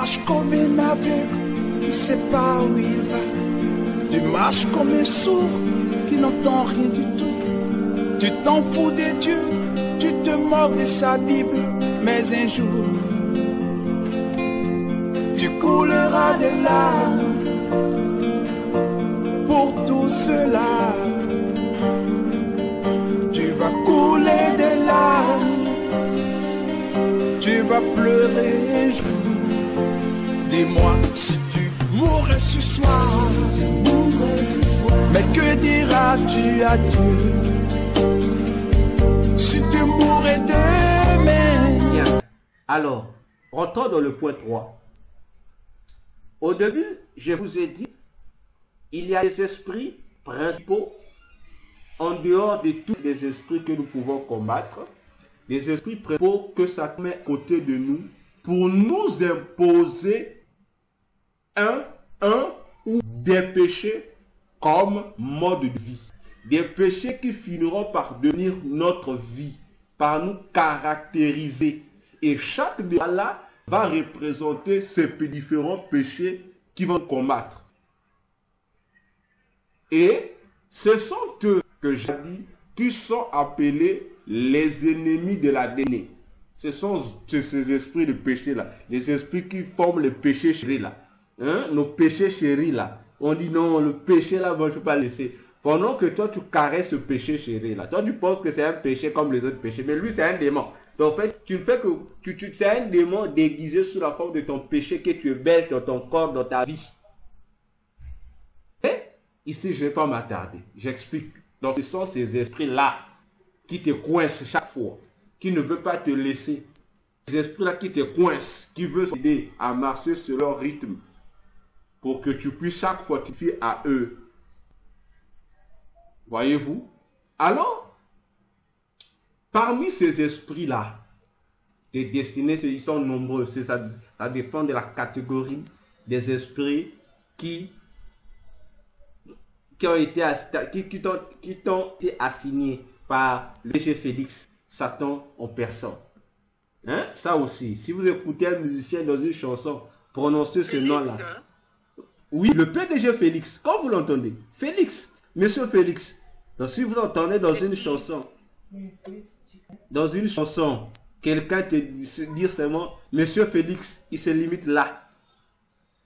marches comme un aveugle qui ne sait pas où il va. Tu marches comme un sourd qui n'entend rien du tout. Tu t'en fous de Dieu, tu te moques de sa Bible. Mais un jour, tu couleras des larmes pour tout cela. Tu vas couler des larmes, tu vas pleurer un jour. Dis-moi si tu mourrais ce soir, mais que diras-tu à Dieu si tu mourrais demain? Bien. Alors, rentrons dans le point 3. Au début, je vous ai dit, il y a des esprits principaux en dehors de tous les esprits que nous pouvons combattre. Les esprits principaux que Satan met à côté de nous pour nous imposer un ou des péchés comme mode de vie. Des péchés qui finiront par devenir notre vie, par nous caractériser. Et chaque débat là va représenter ces différents péchés qui vont combattre. Et ce sont eux que j'ai dit qui sont appelés les ennemis de la dénée. Ce sont ces esprits de péché là, les esprits qui forment les péchés chéris là. Hein? Nos péchés chéris là. On dit non, le péché là, bon, je ne peux pas laisser. Pendant que toi, tu caresses ce péché chéri là. Toi, tu penses que c'est un péché comme les autres péchés. Mais lui, c'est un démon. Donc, en fait, tu ne fais que... c'est un démon déguisé sous la forme de ton péché que tu es belle dans ton corps, dans ta vie. Et ici, je ne vais pas m'attarder. J'explique. Donc, ce sont ces esprits-là qui te coincent chaque fois. Qui ne veulent pas te laisser. Ces esprits-là qui te coincent. Qui veulent t'aider à marcher sur leur rythme. Pour que tu puisses chaque fois te fier à eux. Voyez-vous? Alors, parmi ces esprits-là, tes destinées, ils sont nombreux. Ça dépend de la catégorie des esprits qui t'ont été assignés par le péché Félix, Satan en personne. Hein? Ça aussi, si vous écoutez un musicien dans une chanson, prononcez ce nom-là. Oui, le PDG Félix, quand vous l'entendez, Félix, Monsieur Félix. Donc si vous entendez dans une chanson, quelqu'un te dire seulement Monsieur Félix, il se limite là.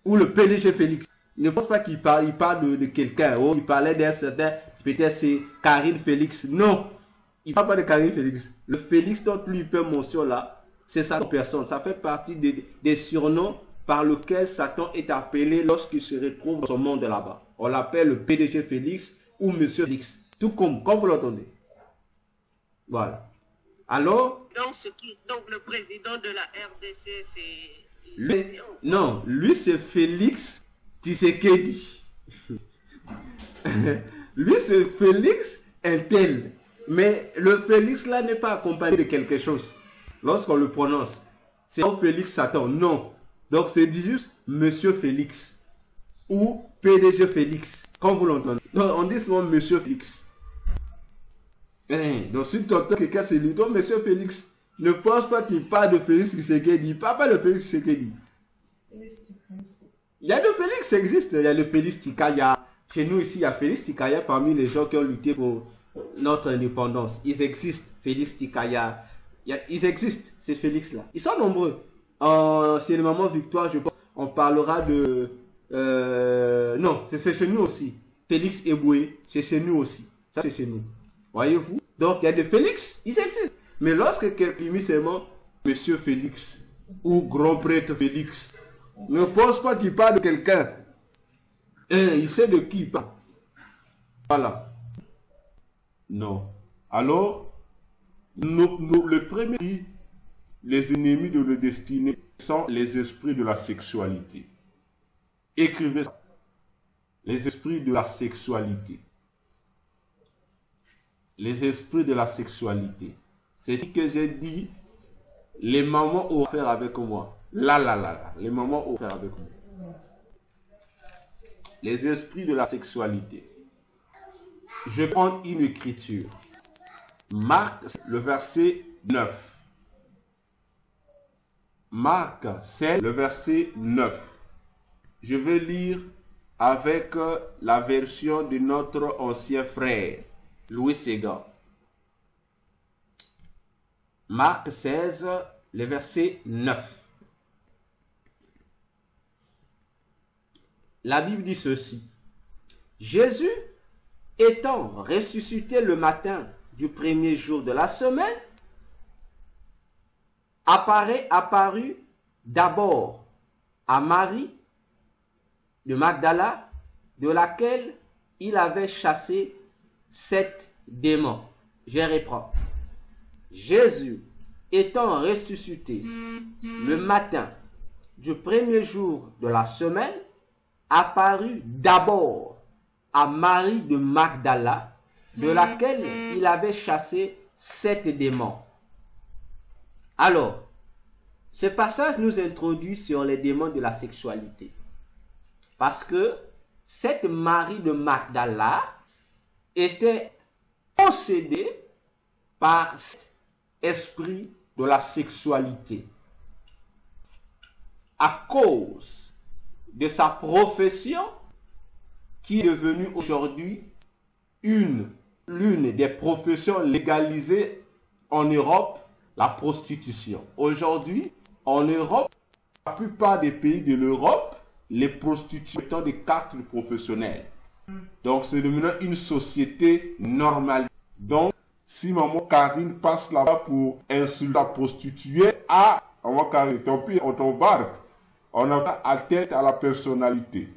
Ou le PDG Félix. Ne pense pas qu'il parle, de quelqu'un. Oh, il parlait d'un certain, peut-être c'est Karine Félix. Non, il ne parle pas de Karine Félix. Le Félix dont lui fait mention là, c'est sa personne. Ça fait partie des surnoms par lequel Satan est appelé lorsqu'il se retrouve dans son monde là-bas. On l'appelle le PDG Félix ou Monsieur Félix. Tout comme vous l'entendez. Voilà. Alors... Donc le président de la RDC, c'est... Non, lui c'est Félix Tshisekedi. Lui c'est Félix Intel. Mais le Félix là n'est pas accompagné de quelque chose. Lorsqu'on le prononce, c'est pas Félix Satan, non. Donc c'est juste Monsieur Félix ou PDG Félix, quand vous l'entendez. Donc on dit souvent Monsieur Félix. Donc si tu entends quelqu'un c'est lui, donc Monsieur Félix, ne pense pas qu'il parle de Félix Tshisekedi, il parle pas de Félix Tshisekedi. Il y a de Félix, ça existe. Il y a le Félix Tikaya. Chez nous ici, il y a Félix Tikaya parmi les gens qui ont lutté pour notre indépendance. Ils existent, Félix Tikaya. Ils existent, ces Félix-là. Ils sont nombreux. Chez le moment Victoire, je pense, on parlera de... non, c'est chez nous aussi. Félix Eboué, c'est chez nous aussi. Ça, c'est chez nous. Voyez-vous? Donc, il y a des Félix, ils existent. Mais lorsque quelqu'un met seulement Monsieur Félix ou Grand Prêtre Félix, ne pense pas qu'il parle de quelqu'un. Il sait de qui il parle. Voilà. Non. Alors, le premier, les ennemis de la destinée sont les esprits de la sexualité. Écrivez ça. Les esprits de la sexualité. Les esprits de la sexualité. C'est ce que j'ai dit. Les mamans ont affaire avec moi. Là. Les mamans ont affaire avec moi. Les esprits de la sexualité. Je prends une écriture. Marc, le verset 9. Marc 16, le verset 9. Je vais lire avec la version de notre ancien frère, Louis Ségan. Marc 16, le verset 9. La Bible dit ceci. Jésus, étant ressuscité le matin du premier jour de la semaine, apparut d'abord à Marie de Magdala, de laquelle il avait chassé 7 démons. Je reprends. Jésus, étant ressuscité le matin du premier jour de la semaine, apparut d'abord à Marie de Magdala, de laquelle il avait chassé 7 démons. Alors, ce passage nous introduit sur les démons de la sexualité. Parce que cette Marie de Magdala était possédée par cet esprit de la sexualité. À cause de sa profession, qui est devenue aujourd'hui l'une des professions légalisées en Europe, la prostitution. Aujourd'hui, en Europe, la plupart des pays de l'Europe, les prostituées étant des cartes professionnelles. Donc, c'est devenu une société normale. Donc, si maman Karine passe là-bas pour insulter la prostituée, maman Karine, tant pis, on t'embarque. On a à tête à la personnalité.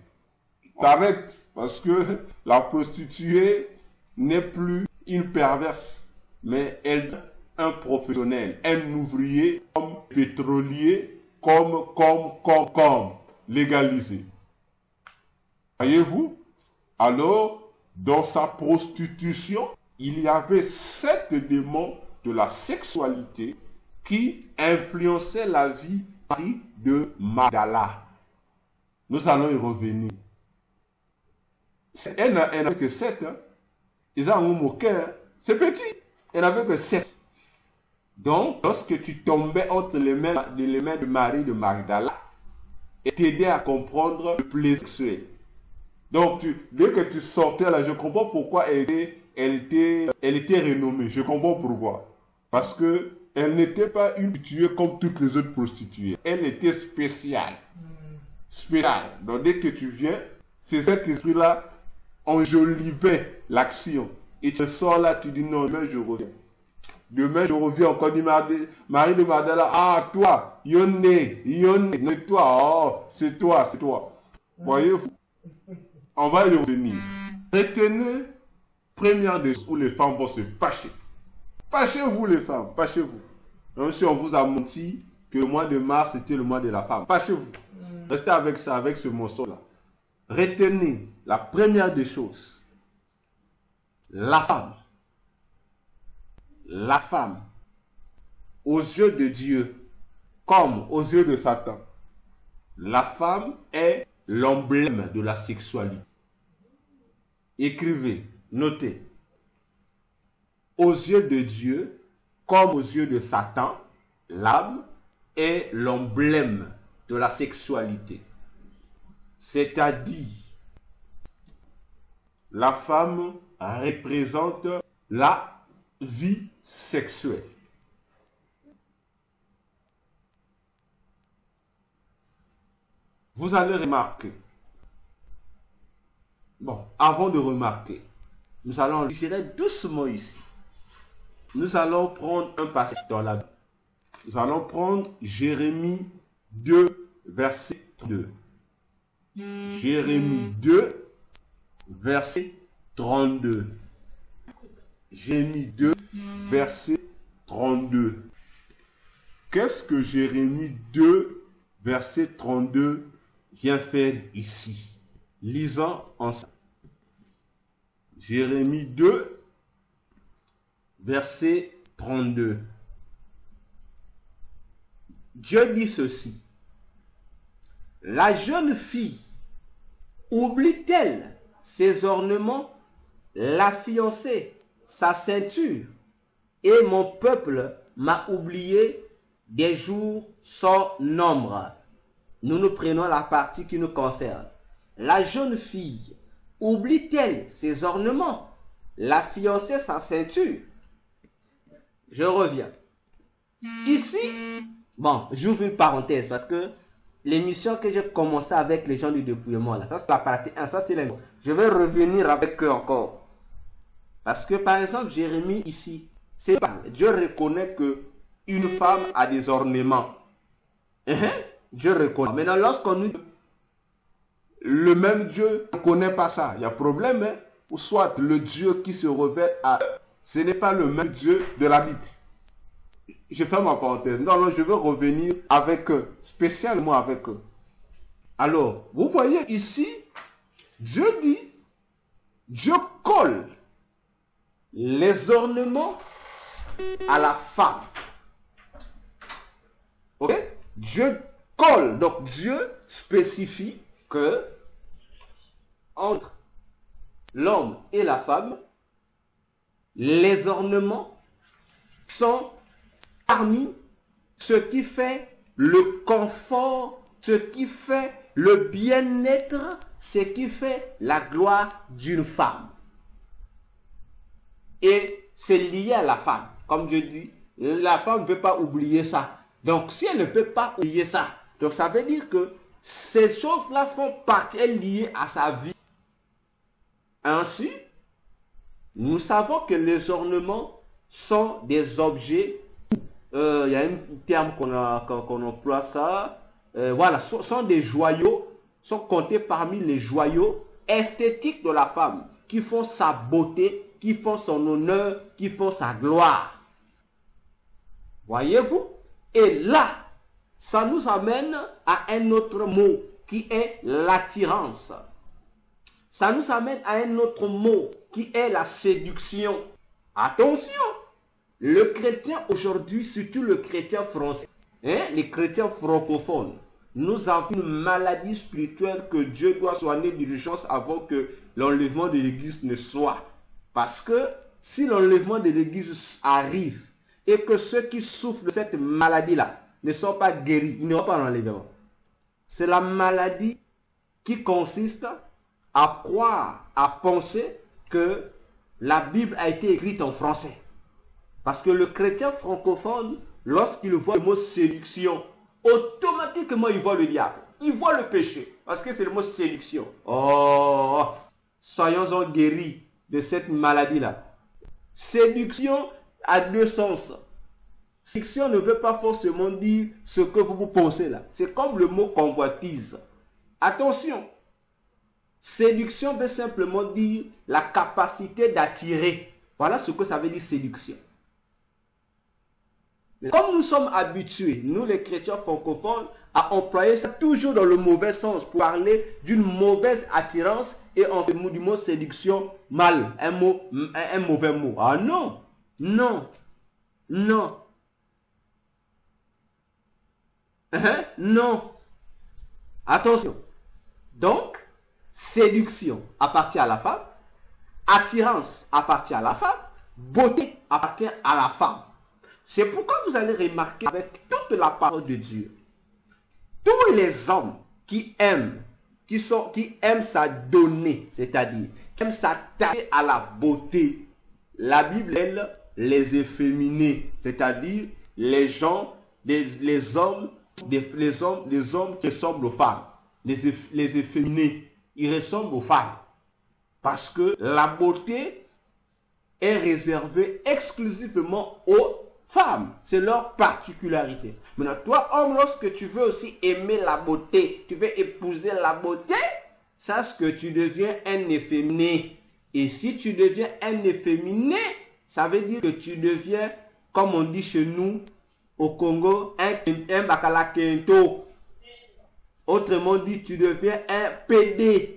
T'arrêtes, parce que la prostituée n'est plus une perverse, mais elle est un professionnel, un ouvrier, comme pétrolier, comme légalisé. Voyez-vous? Alors, dans sa prostitution, il y avait 7 démons de la sexualité qui influençaient la vie de Magdala. Nous allons y revenir. Elle n'avait que 7. Hein. Ils ont moqué. Hein. C'est petit. Elle n'avait que 7. Donc, lorsque tu tombais entre les mains de Marie de Magdala, elle t'aidait à comprendre le plaisir sexuel. Donc, dès que tu sortais là, je comprends pourquoi elle était renommée. Je comprends pourquoi. Parce que elle n'était pas une prostituée comme toutes les autres prostituées. Elle était spéciale. Spéciale. Donc, dès que tu viens, c'est cet esprit-là enjolivait l'action. Et tu sors là, tu dis non, demain je reviens. Demain je reviens encore, dit Marie de Magdala, ah toi, yonné, non toi, oh, c'est toi. Voyez-vous, on va y revenir. Retenez, première des choses où les femmes vont se fâcher. Fâchez-vous les femmes, fâchez-vous. Même si on vous a menti que le mois de mars c'était le mois de la femme. Fâchez-vous. Restez avec ça, avec ce morceau-là. Retenez la première des choses. La femme, aux yeux de Dieu, comme aux yeux de Satan, la femme est l'emblème de la sexualité. Écrivez, notez. Aux yeux de Dieu, comme aux yeux de Satan, l'âme est l'emblème de la sexualité. C'est-à-dire, la femme représente la vie sexuelle. Vous allez remarquer. Bon, avant de remarquer, nous allons lire doucement ici. Nous allons prendre un passage dans la Bible. Nous allons prendre Jérémie 2, verset 2. Jérémie 2, verset 32. Jérémie 2, verset 32. Qu'est-ce que Jérémie 2, verset 32 vient faire ici? Lisons ensemble. Jérémie 2, verset 32. Dieu dit ceci. La jeune fille oublie-t-elle ses ornements, la fiancée, sa ceinture, et mon peuple m'a oublié des jours sans nombre. Nous prenons la partie qui nous concerne. La jeune fille oublie-t-elle ses ornements? La fiancée sa ceinture? Je reviens. Ici, bon, j'ouvre une parenthèse parce que l'émission que j'ai commencé avec les gens du dépouillement, là, ça c'est la partie 1, ça c'est la... Je vais revenir avec eux encore. Parce que par exemple, Jérémie ici, c'est pas... Dieu reconnaît que une femme a des ornements. Dieu reconnaît. Maintenant, lorsqu'on nous... Le même Dieu ne connaît pas ça. Il y a problème, hein? Ou soit le Dieu qui se révèle à... Ce n'est pas le même Dieu de la Bible. Je fais ma parenthèse. Non, je veux revenir avec eux, spécialement avec eux. Alors, vous voyez ici, Dieu dit, Dieu colle les ornements à la femme. Ok? Dieu colle. Donc, Dieu spécifie que entre l'homme et la femme, les ornements sont parmi ce qui fait le confort, ce qui fait le bien-être, ce qui fait la gloire d'une femme. Et c'est lié à la femme. Comme je dis, la femme ne peut pas oublier ça. Donc si elle ne peut pas oublier ça, donc ça veut dire que ces choses-là font partie liées à sa vie. Ainsi, nous savons que les ornements sont des objets. Il y a un terme qu'on emploie ça. Voilà, sont des joyaux, sont comptés parmi les joyaux esthétiques de la femme, qui font sa beauté, qui font son honneur, qui font sa gloire. Voyez-vous? Et là, ça nous amène à un autre mot qui est l'attirance. Ça nous amène à un autre mot qui est la séduction. Attention! Le chrétien aujourd'hui, surtout le chrétien français, les chrétiens francophones, nous avons une maladie spirituelle que Dieu doit soigner d'urgence avant que l'enlèvement de l'église ne soit. Parce que si l'enlèvement de l'église arrive et que ceux qui souffrent de cette maladie-là ne sont pas guéris, ils n'auront pas l'enlèvement. C'est la maladie qui consiste à croire, à penser que la Bible a été écrite en français. Parce que le chrétien francophone, lorsqu'il voit le mot séduction, automatiquement il voit le diable. Il voit le péché. Parce que c'est le mot séduction. Oh, soyons-en guéris de cette maladie-là. Séduction a deux sens. Séduction ne veut pas forcément dire ce que vous pensez là. C'est comme le mot convoitise. Attention. Séduction veut simplement dire la capacité d'attirer. Voilà ce que ça veut dire séduction. Mais comme nous sommes habitués, nous les chrétiens francophones, à employer ça toujours dans le mauvais sens pour parler d'une mauvaise attirance et on fait du mot séduction mal, un mauvais mot. Ah non, non, non, non. Attention. Donc, séduction appartient à la femme, attirance appartient à la femme, beauté appartient à la femme. C'est pourquoi vous allez remarquer avec toute la parole de Dieu, tous les hommes qui aiment, qui aiment s'adonner, c'est-à-dire qui aiment s'attacher à la beauté, la Bible, elle, les efféminés, c'est-à-dire les hommes qui ressemblent aux femmes, les efféminés, ils ressemblent aux femmes. Parce que la beauté est réservée exclusivement aux femmes. C'est leur particularité. Maintenant, toi, homme, lorsque tu veux aussi aimer la beauté, tu veux épouser la beauté, sache que tu deviens un efféminé. Et si tu deviens un efféminé, ça veut dire que tu deviens, comme on dit chez nous, au Congo, un bakalakento. Autrement dit, tu deviens un PD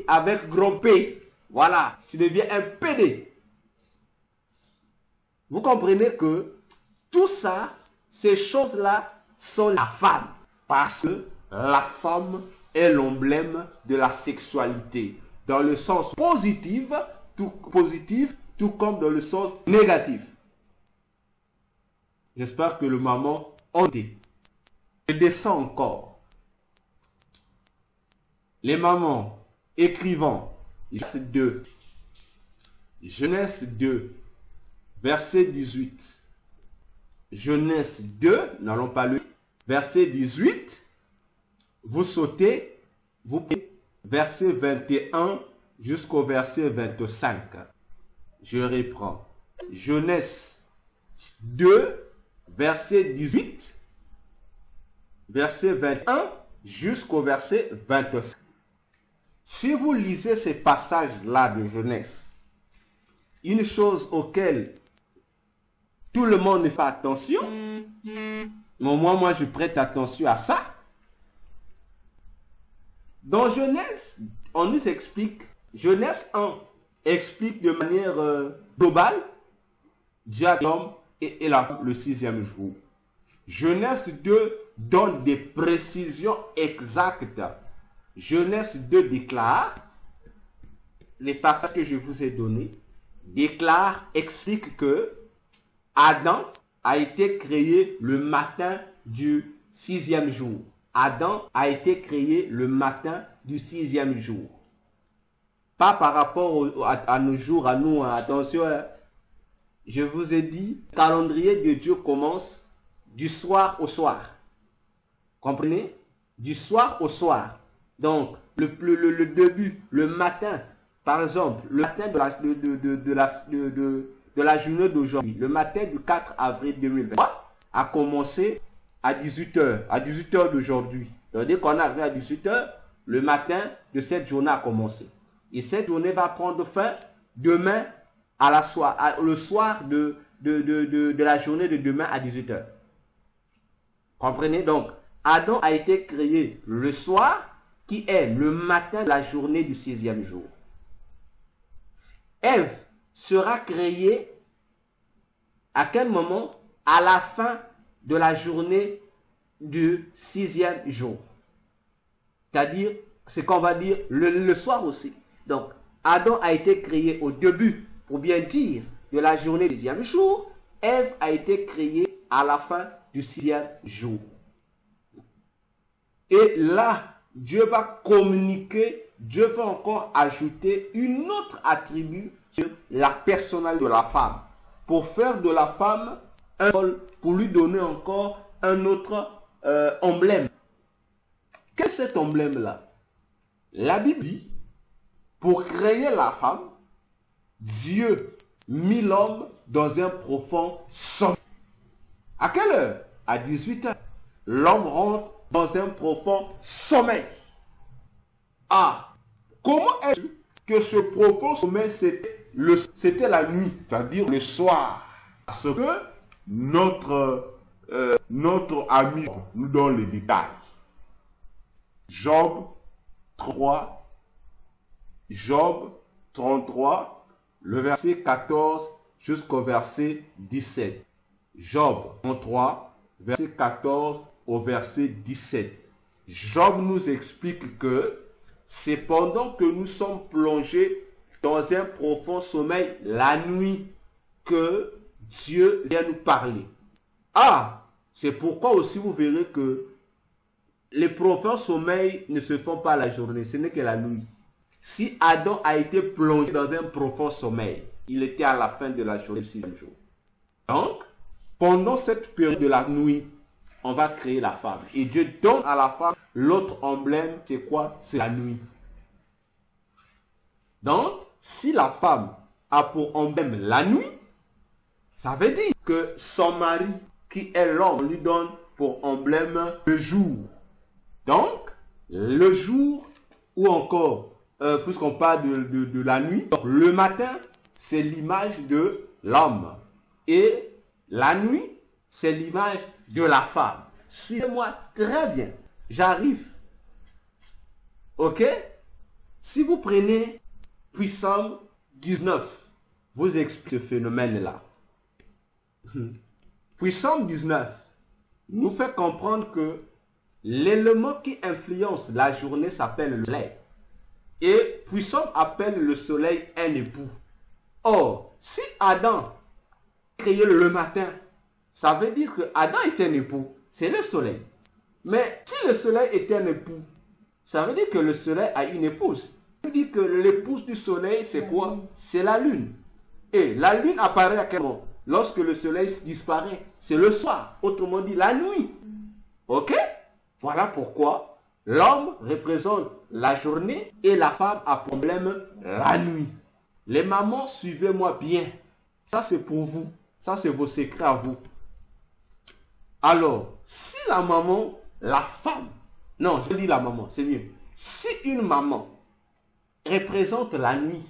avec gros P. Voilà, tu deviens un PD. Vous comprenez que tout ça, ces choses-là sont la femme. Parce que la femme est l'emblème de la sexualité. Dans le sens positif, tout comme dans le sens négatif. J'espère que le maman On dit, je descends encore. Les mamans écrivant, Genèse 2, verset 18. Genèse 2, n'allons pas le verset 18. Vous sautez, vous prenez verset 21 jusqu'au verset 25. Je reprends. Genèse 2, verset 18, verset 21 jusqu'au verset 25. Si vous lisez ces passages-là de Genèse, une chose auquel tout le monde ne fait attention, mais moi je prête attention à ça. Dans Genèse, on nous explique, Genèse 1 explique de manière globale, Dieu a l'homme et le sixième jour. Genèse 2 donne des précisions exactes. Genèse 2 déclare, les passages que je vous ai donnés, explique que Adam a été créé le matin du sixième jour. Adam a été créé le matin du sixième jour. Pas par rapport à nos jours, à nous, attention, je vous ai dit, le calendrier de Dieu commence du soir au soir. Comprenez? Du soir au soir. Donc, le début, le matin, par exemple, le matin de la journée d'aujourd'hui, le matin du 4 avril 2023, a commencé à 18h, à 18h d'aujourd'hui. Dès qu'on est arrivé à 18h, le matin de cette journée a commencé. Et cette journée va prendre fin demain à le soir de la journée de demain à 18h. Comprenez? Donc, Adam a été créé le soir, qui est le matin de la journée du sixième jour. Ève sera créée à quel moment? À la fin de la journée du sixième jour. C'est-à-dire, c'est qu'on va dire le soir aussi. Donc, Adam a été créé au début, pour bien dire, de la journée du sixième jour. Ève a été créée à la fin du sixième jour. Et là, Dieu va communiquer, Dieu va encore ajouter une autre attribut sur la personnalité de la femme. Pour faire de la femme un symbole, pour lui donner encore un autre emblème. Qu'est cet emblème-là? La Bible dit, pour créer la femme, Dieu mit l'homme dans un profond sommeil. À quelle heure? À 18h. L'homme rentre dans un profond sommeil. Ah, comment est-ce que ce profond sommeil c'était la nuit, c'est-à-dire le soir? Parce que notre ami nous donne les détails. Job 33, le verset 14 jusqu'au verset 17. Job 33, verset 14 au verset 17. Job nous explique que c'est pendant que nous sommes plongés dans un profond sommeil la nuit que Dieu vient nous parler. Ah, c'est pourquoi aussi vous verrez que les profonds sommeils ne se font pas la journée, ce n'est que la nuit. Si Adam a été plongé dans un profond sommeil, il était à la fin de la journée du sixième jour. Donc, pendant cette période de la nuit, on va créer la femme. Et Dieu donne à la femme l'autre emblème, c'est quoi? C'est la nuit. Donc, si la femme a pour emblème la nuit, ça veut dire que son mari, qui est l'homme, lui donne pour emblème le jour. Donc, le jour, ou encore, puisqu'on parle de la nuit, donc, le matin, c'est l'image de l'homme. Et la nuit, c'est l'image de la femme. Suivez-moi très bien. J'arrive. Ok? Si vous prenez Psalm 19, vous expliquez ce phénomène-là. Psalm 19 nous fait comprendre que l'élément qui influence la journée s'appelle le soleil. Et Psalm appelle le soleil un époux. Or, si Adam créé le matin, ça veut dire que Adam est un époux. c'est le soleil. Mais si le soleil était un époux, ça veut dire que le soleil a une épouse. Ça veut dire que l'épouse du soleil, c'est quoi? C'est la lune. Et la lune apparaît à quel moment? Lorsque le soleil disparaît. C'est le soir. Autrement dit, la nuit. Ok? Voilà pourquoi l'homme représente la journée et la femme a problème la nuit. Les mamans, suivez-moi bien. Ça, c'est pour vous. Ça, c'est vos secrets à vous. Alors, si la maman, la femme, non, je dis la maman, c'est mieux. Si une maman représente la nuit,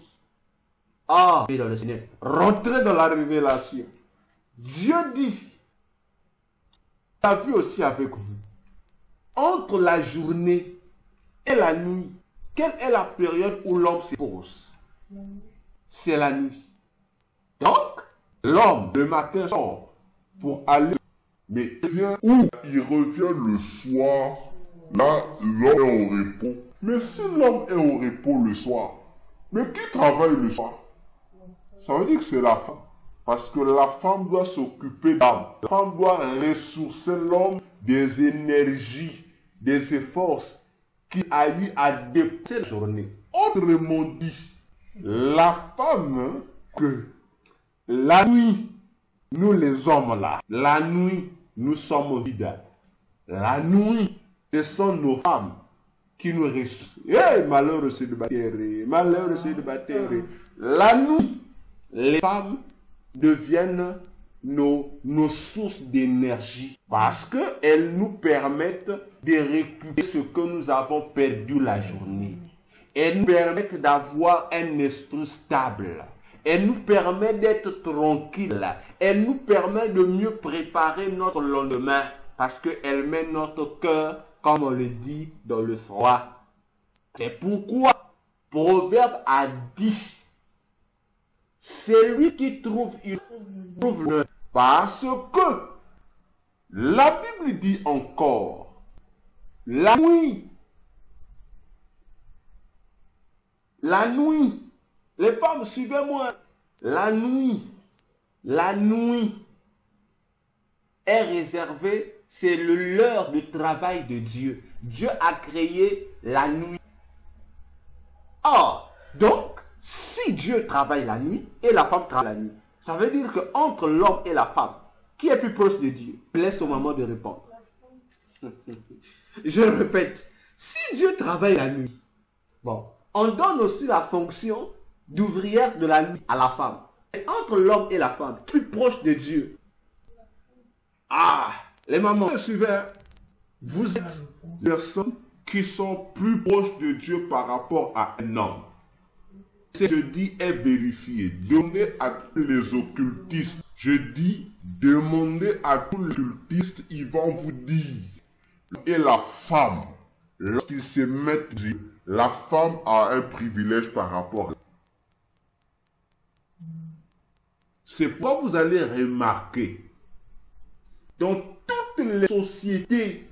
dans le Seigneur, rentrez dans la révélation. Dieu dit, tu as vu aussi avec vous, entre la journée et la nuit, quelle est la période où l'homme se pose? C'est la nuit. Donc, l'homme, le matin, sort pour aller, mais où il revient le soir, là, l'homme est au repos. Mais si l'homme est au repos le soir, mais qui travaille le soir? Ça veut dire que c'est la femme. Parce que la femme doit s'occuper d'âme. La femme doit ressourcer l'homme des énergies, des efforts qu'il a eu à dépasser la journée. Autrement dit, la femme, que la nuit, nous les hommes là, la nuit, nous sommes vides. La nuit, ce sont nos femmes qui nous ressourcent. Malheureux célibataire, malheureux célibataire. La nuit, les femmes deviennent nos sources d'énergie parce qu'elles nous permettent de récupérer ce que nous avons perdu la journée. Elles nous permettent d'avoir un esprit stable. Elles nous permettent d'être tranquilles. Elles nous permettent de mieux préparer notre lendemain parce qu'elles mettent notre cœur, comme on le dit, dans le froid. C'est pourquoi Proverbe a dit, celui qui trouve une trouve le, parce que la Bible dit encore, la nuit, les femmes, suivez-moi, la nuit est réservée, c'est l'heure de travail de Dieu. Dieu a créé la nuit. Or, donc, si Dieu travaille la nuit et la femme travaille la nuit, ça veut dire qu'entre l'homme et la femme, qui est plus proche de Dieu? Laisse au moment de répondre. Je répète, si Dieu travaille la nuit, bon, on donne aussi la fonction d'ouvrière de la nuit à la femme. Et entre l'homme et la femme, plus proche de Dieu. Les mamans, suivez, vous êtes des personnes qui sont plus proches de Dieu par rapport à un homme. Ce que je dis est vérifié. Demandez à tous les occultistes. Je dis, demandez à tous les occultistes, ils vont vous dire. Et la femme, lorsqu'ils se mettent Dieu, la femme a un privilège par rapport à... C'est pourquoi vous allez remarquer, dans toutes les sociétés,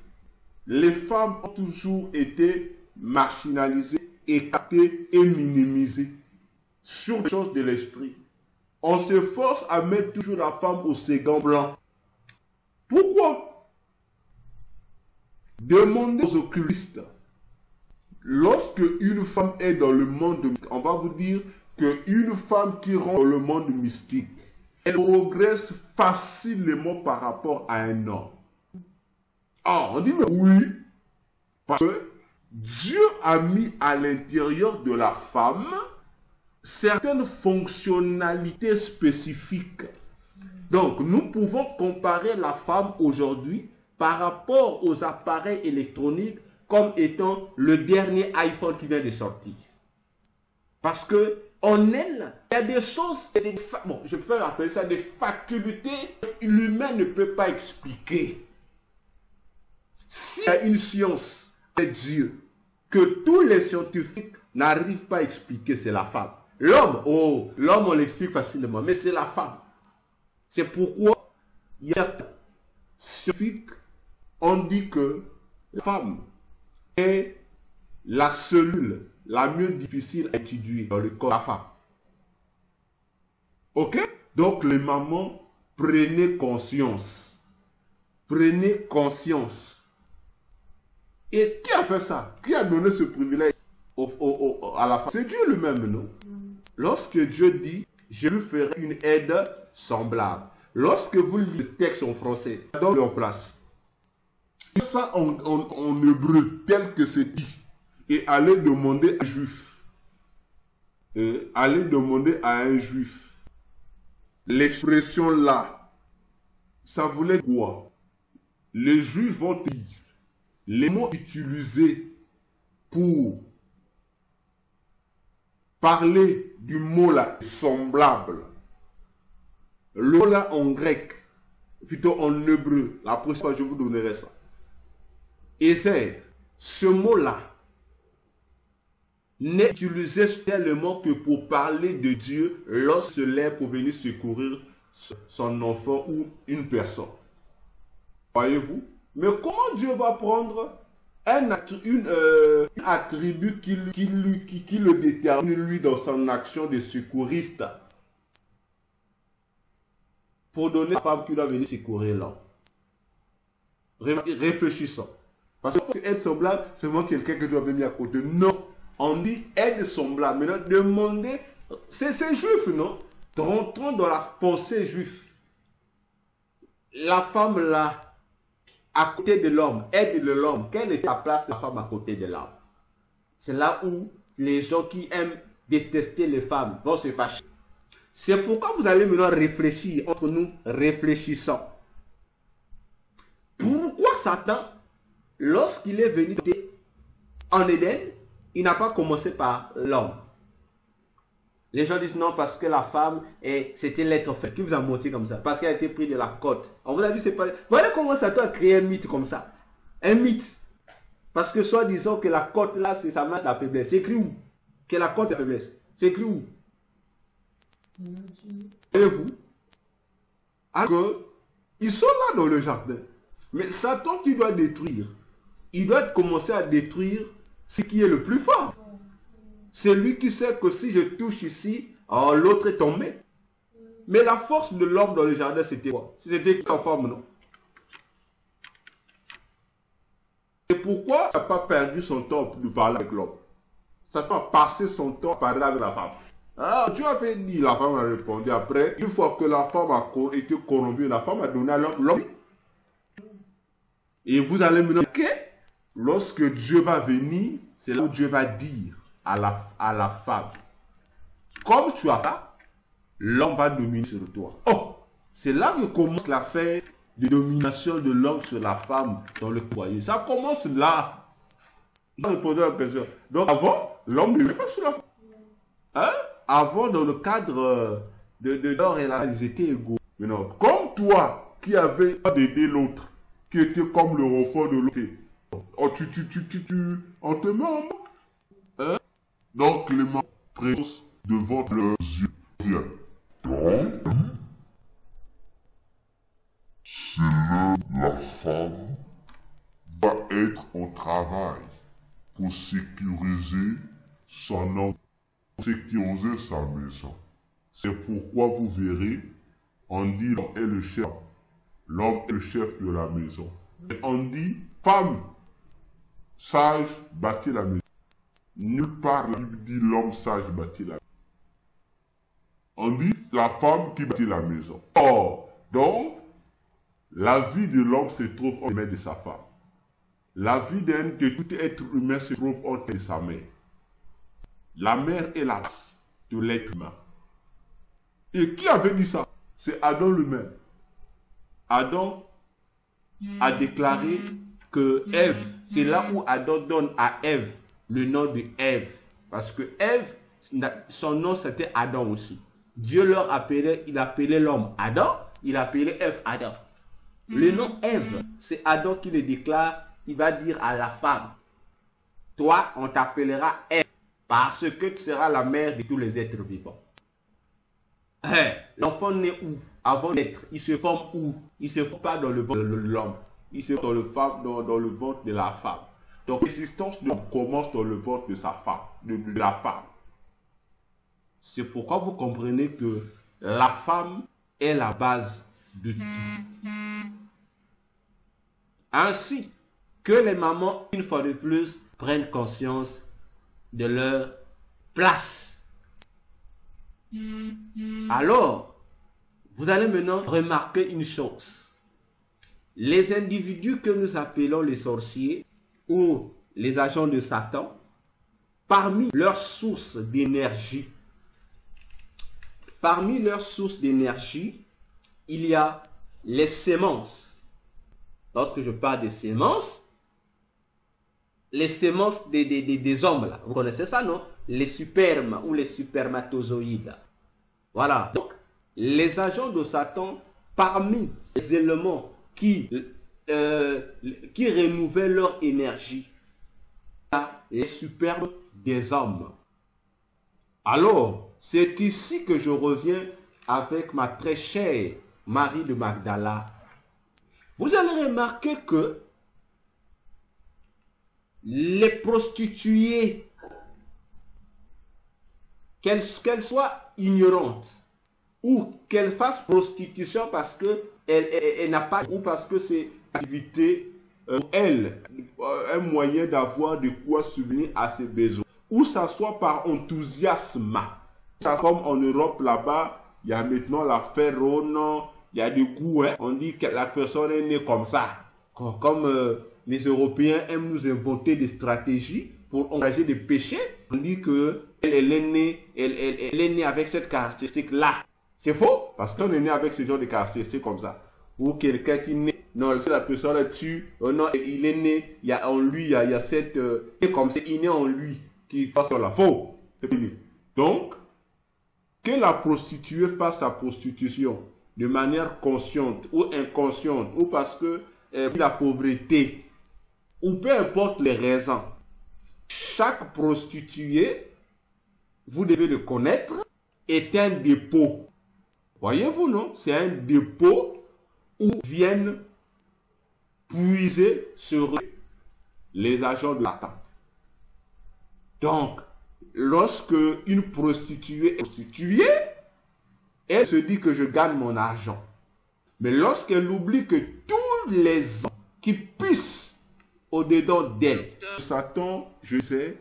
les femmes ont toujours été marginalisées, écartées et minimisées sur les choses de l'esprit. On se force à mettre toujours la femme au second plan. Pourquoi? Demandez aux occultistes. Lorsque une femme est dans le monde mystique, on va vous dire qu'une femme qui rentre dans le monde mystique, elle progresse facilement par rapport à un homme. On dit mais oui, parce que Dieu a mis à l'intérieur de la femme certaines fonctionnalités spécifiques. Donc, nous pouvons comparer la femme aujourd'hui par rapport aux appareils électroniques comme étant le dernier iPhone qui vient de sortir. Parce que en elle, il y a des choses, bon, je peux appeler ça des facultés que l'humain ne peut pas expliquer. S'il y a une science de Dieu que tous les scientifiques n'arrivent pas à expliquer, c'est la femme. L'homme, l'homme on l'explique facilement, mais c'est la femme. C'est pourquoi il y a scientifiques, on dit que la femme est la cellule la mieux difficile à étudier dans le corps de la femme. Ok? Donc les mamans, prenez conscience. prenez conscience. Et qui a fait ça? Qui a donné ce privilège à la femme? C'est Dieu lui-même, non? Lorsque Dieu dit, je lui ferai une aide semblable. Lorsque vous lisez le texte en français, dans leur place. Ça en hébreu, tel que c'est dit. Et allez demander à un juif. Allez demander à un juif. L'expression là, ça voulait quoi? Les juifs vont dire les mots utilisés pour parler du mot là semblable. Le mot là en grec, plutôt en hébreu, la prochaine fois je vous donnerai ça. Et c'est ce mot là n'est utilisé tellement que pour parler de Dieu lorsque l'est pour venir secourir son enfant ou une personne. Voyez-vous? Mais comment Dieu va prendre un attribut qui le détermine lui dans son action de secouriste pour donner à la femme qui doit venir secourir l'homme? Réfléchissons. Parce que être semblable, c'est vraiment quelqu'un que doit venir à côté. Non. On dit aide semblable. Maintenant, demandez, c'est juif, non? Rentrons dans la pensée juive. La femme là, à côté de l'homme, aide de l'homme. Quelle est la place de la femme à côté de l'homme? C'est là où les gens qui aiment détester les femmes vont se fâcher. C'est pourquoi vous allez maintenant réfléchir, entre nous, réfléchissons. Pourquoi Satan, lorsqu'il est venu en Éden, il n'a pas commencé par l'homme? Les gens disent non parce que la femme, c'était l'être fait. Qui vous a menti comme ça? Parce qu'elle a été prise de la côte. On vous a dit c'est pas... Voilà comment Satan a créé un mythe comme ça. Un mythe. Parce que soit disant que la côte là, c'est sa main de la faiblesse. C'est écrit où? Que la côte est la faiblesse. C'est écrit où? Voyez-vous? Alors, ils sont là dans le jardin. Mais Satan qui doit détruire, il doit commencer à détruire ce qui est le plus fort. C'est lui qui sait que si je touche ici, l'autre est tombé. Mais la force de l'homme dans le jardin, c'était quoi? C'était sa femme, non? Et pourquoi il n'a pas perdu son temps de parler avec l'homme? Satan a passé son temps à parler avec la femme. Ah, Dieu avait dit, la femme a répondu. Après, une fois que la femme a été corrompue, la femme a donné à l'homme. Et vous allez me dire que lorsque Dieu va venir, c'est là où Dieu va dire à la femme, comme tu as ça, l'homme va dominer sur toi. Oh, c'est là que commence l'affaire de domination de l'homme sur la femme dans le foyer. Ça commence là. Je vais poser la question. Donc avant, l'homme ne vivait pas sur la femme. Hein? Avant, dans le cadre de l'or et là, ils étaient égaux. Mais non, comme toi, qui avais d'aider l'autre, qui était comme le enfant de l'autre, oh, on te met en mort. Hein? Donc les mains présentes devant leurs yeux. Donc, c'est là la femme va être au travail pour sécuriser son homme, sécuriser sa maison. C'est pourquoi vous verrez, on dit l'homme est le chef. L'homme est le chef de la maison. Et on dit femme sage bâtit la maison. Nulle part la Bible dit l'homme sage bâtit la maison. On dit la femme qui bâtit la maison. Or, donc, la vie de l'homme se trouve entre les mains de sa femme. La vie de tout être humain se trouve entre les mains de sa mère. La mère est la base de l'être humain. Et qui avait dit ça? C'est Adam lui-même. Adam a déclaré que Ève, c'est là où Adam donne à Ève le nom de Ève. Parce que Ève, son nom c'était Adam aussi. Dieu leur appelait, il appelait l'homme Adam, il appelait Ève Adam. Le nom Ève, c'est Adam qui le déclare, il va dire à la femme, toi on t'appellera Ève, parce que tu seras la mère de tous les êtres vivants. L'enfant naît où? Avant d'être, il se forme où? Il ne se forme pas dans le ventre de l'homme. Il se forme dans le ventre de la femme. Donc l'existence de l'homme commence dans le ventre de sa femme, de la femme. C'est pourquoi vous comprenez que la femme est la base de tout. Ainsi que les mamans, une fois de plus, prennent conscience de leur place. Alors, vous allez maintenant remarquer une chose. Les individus que nous appelons les sorciers ou les agents de Satan, parmi leurs sources d'énergie, il y a les sémences. Lorsque je parle des sémences, les sémences des hommes, là. Vous connaissez ça, non? Les spermes ou les spermatozoïdes. Voilà. Donc, les agents de Satan, parmi les éléments qui renouvellent leur énergie, il y a les spermes des hommes. Alors, c'est ici que je reviens avec ma très chère Marie de Magdala. Vous allez remarquer que les prostituées, qu'elles soient ignorantes ou qu'elles fassent prostitution parce qu'elle n'a pas, ou parce que c'est une activité, elle, un moyen d'avoir de quoi subvenir à ses besoins, ou ça soit par enthousiasme. Ça, comme en Europe là-bas, il y a maintenant la ferrone, il y a du goût, hein. On dit que la personne est née comme ça. Comme les Européens aiment nous inventer des stratégies pour engager des péchés, on dit qu'elle est née avec cette caractéristique-là. C'est faux, parce qu'on est né avec ce genre de caractéristiques comme ça. Ou quelqu'un qui naît, non, la personne là tue, non, il est né, il y a en lui, il y a cette, comme c'est inné en lui, qui passe sur la faux. C'est fini. Donc, que la prostituée fasse sa prostitution de manière consciente ou inconsciente, ou parce que la pauvreté, ou peu importe les raisons, chaque prostituée, vous devez le connaître, est un dépôt. Voyez-vous, non? C'est un dépôt où viennent puiser sur les agents de Satan. Donc, lorsque une prostituée est prostituée, elle se dit que je gagne mon argent. Mais lorsqu'elle oublie que tous les hommes qui puissent au-dedans d'elle, Satan, je sais,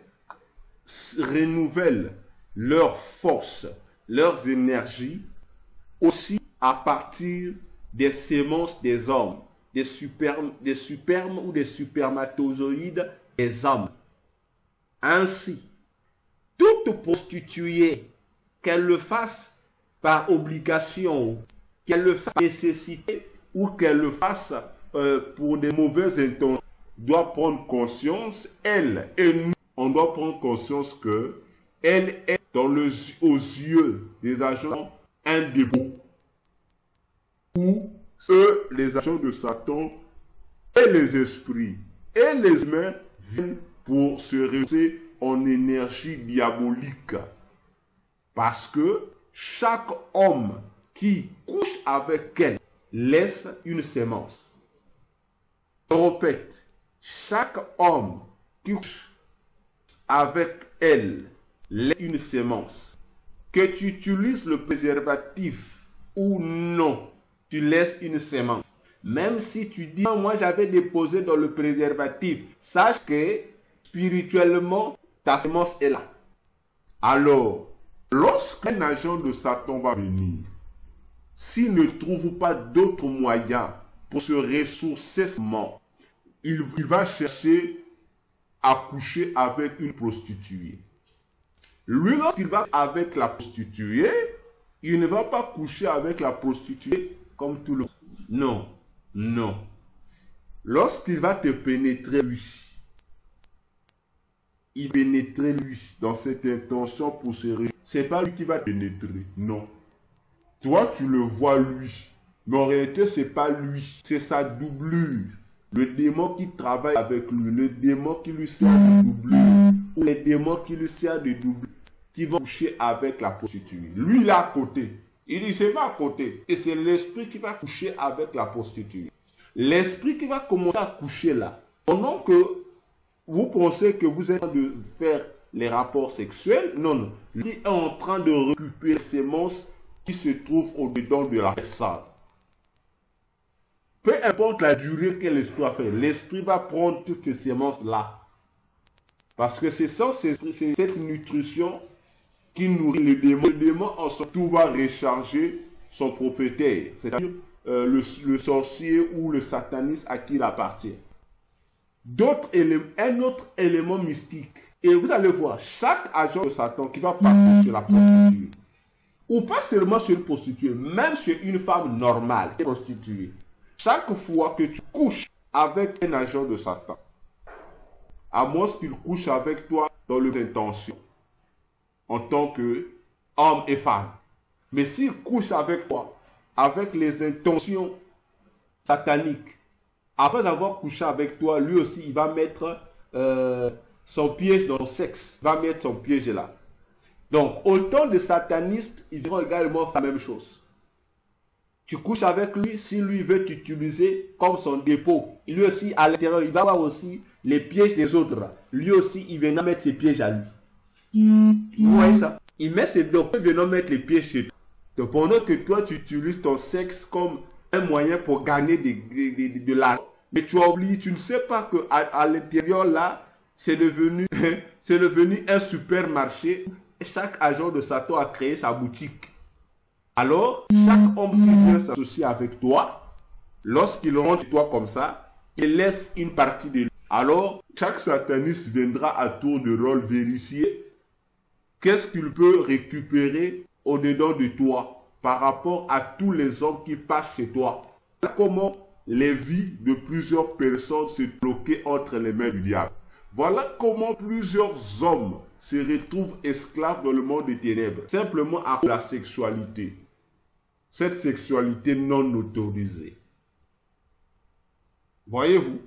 renouvelle leurs forces, leurs énergies, aussi à partir des sémences des hommes, des spermes ou des spermatozoïdes des hommes. Ainsi, toute prostituée, qu'elle le fasse par obligation, qu'elle le fasse par nécessité ou qu'elle le fasse pour des mauvaises intentions, doit prendre conscience, elle et nous, on doit prendre conscience que elle est aux yeux des agents un dépôt où eux, les agents de Satan et les esprits et les humains viennent pour se réussir en énergie diabolique. Parce que chaque homme qui couche avec elle laisse une sémence. Je répète, chaque homme qui couche avec elle laisse une sémence. Que tu utilises le préservatif ou non, tu laisses une sémence. Même si tu dis, non, moi j'avais déposé dans le préservatif, sache que spirituellement, ta sémence est là. Alors, lorsqu'un agent de Satan va venir, s'il ne trouve pas d'autres moyens pour se ressourcer, il va chercher à coucher avec une prostituée. Lui, lorsqu'il va avec la prostituée, il ne va pas coucher avec la prostituée comme tout le monde. Non, non. Lorsqu'il va te pénétrer, lui, il pénétrer lui dans cette intention pour se réunir. C'est pas lui qui va pénétrer, non. Toi, tu le vois lui. Mais en réalité, c'est pas lui. C'est sa doublure. Le démon qui travaille avec lui. Le démon qui lui sert de doublure. Ou les démons qui lui servent de doublure. Qui vont coucher avec la prostituée. Lui, il est à côté. Il dit, c'est pas à côté. Et c'est l'esprit qui va coucher avec la prostituée. L'esprit qui va commencer à coucher là. Pendant que vous pensez que vous êtes en train de faire les rapports sexuels, non, non. Lui est en train de récupérer les sémences qui se trouvent au-dedans de la personne. peu importe la durée que l'esprit a fait, l'esprit va prendre toutes ces sémences-là. Parce que c'est cette nutrition qui nourrit le démon. Le démon, en son tour, va recharger son propriétaire, c'est-à-dire le sorcier ou le sataniste à qui il appartient. Un autre élément mystique. Et vous allez voir, chaque agent de Satan qui va passer sur la prostituée, ou pas seulement sur une prostituée, même sur une femme normale, prostituée, chaque fois que tu couches avec un agent de Satan, à moins qu'il couche avec toi dans les intentions, en tant que homme et femme. Mais s'il couche avec toi, avec les intentions sataniques, après avoir couché avec toi, lui aussi, il va mettre son piège dans le sexe. Il va mettre son piège là. Donc, autant de satanistes, ils vont également faire la même chose. Tu couches avec lui, si lui veut t'utiliser comme son dépôt, lui aussi, à l'intérieur, il va avoir aussi les pièges des autres. Lui aussi, il viendra mettre ses pièges à lui. Vous voyez ça? Il met ses blocs, il viendra mettre les pièges chez toi. Donc, pendant que toi, tu utilises ton sexe comme un moyen pour gagner de l'argent, mais tu oublies, tu ne sais pas qu'à l'intérieur là, c'est devenu un supermarché. Chaque agent de Satan a créé sa boutique. Alors, chaque homme qui vient s'associer avec toi, lorsqu'il rentre chez toi comme ça, il laisse une partie de lui. Alors, chaque sataniste viendra à tour de rôle vérifier qu'est-ce qu'il peut récupérer au-dedans de toi par rapport à tous les hommes qui passent chez toi. Voilà comment les vies de plusieurs personnes se bloquent entre les mains du diable. Voilà comment plusieurs hommes se retrouvent esclaves dans le monde des ténèbres, simplement à cause de la sexualité. Cette sexualité non autorisée. Voyez-vous?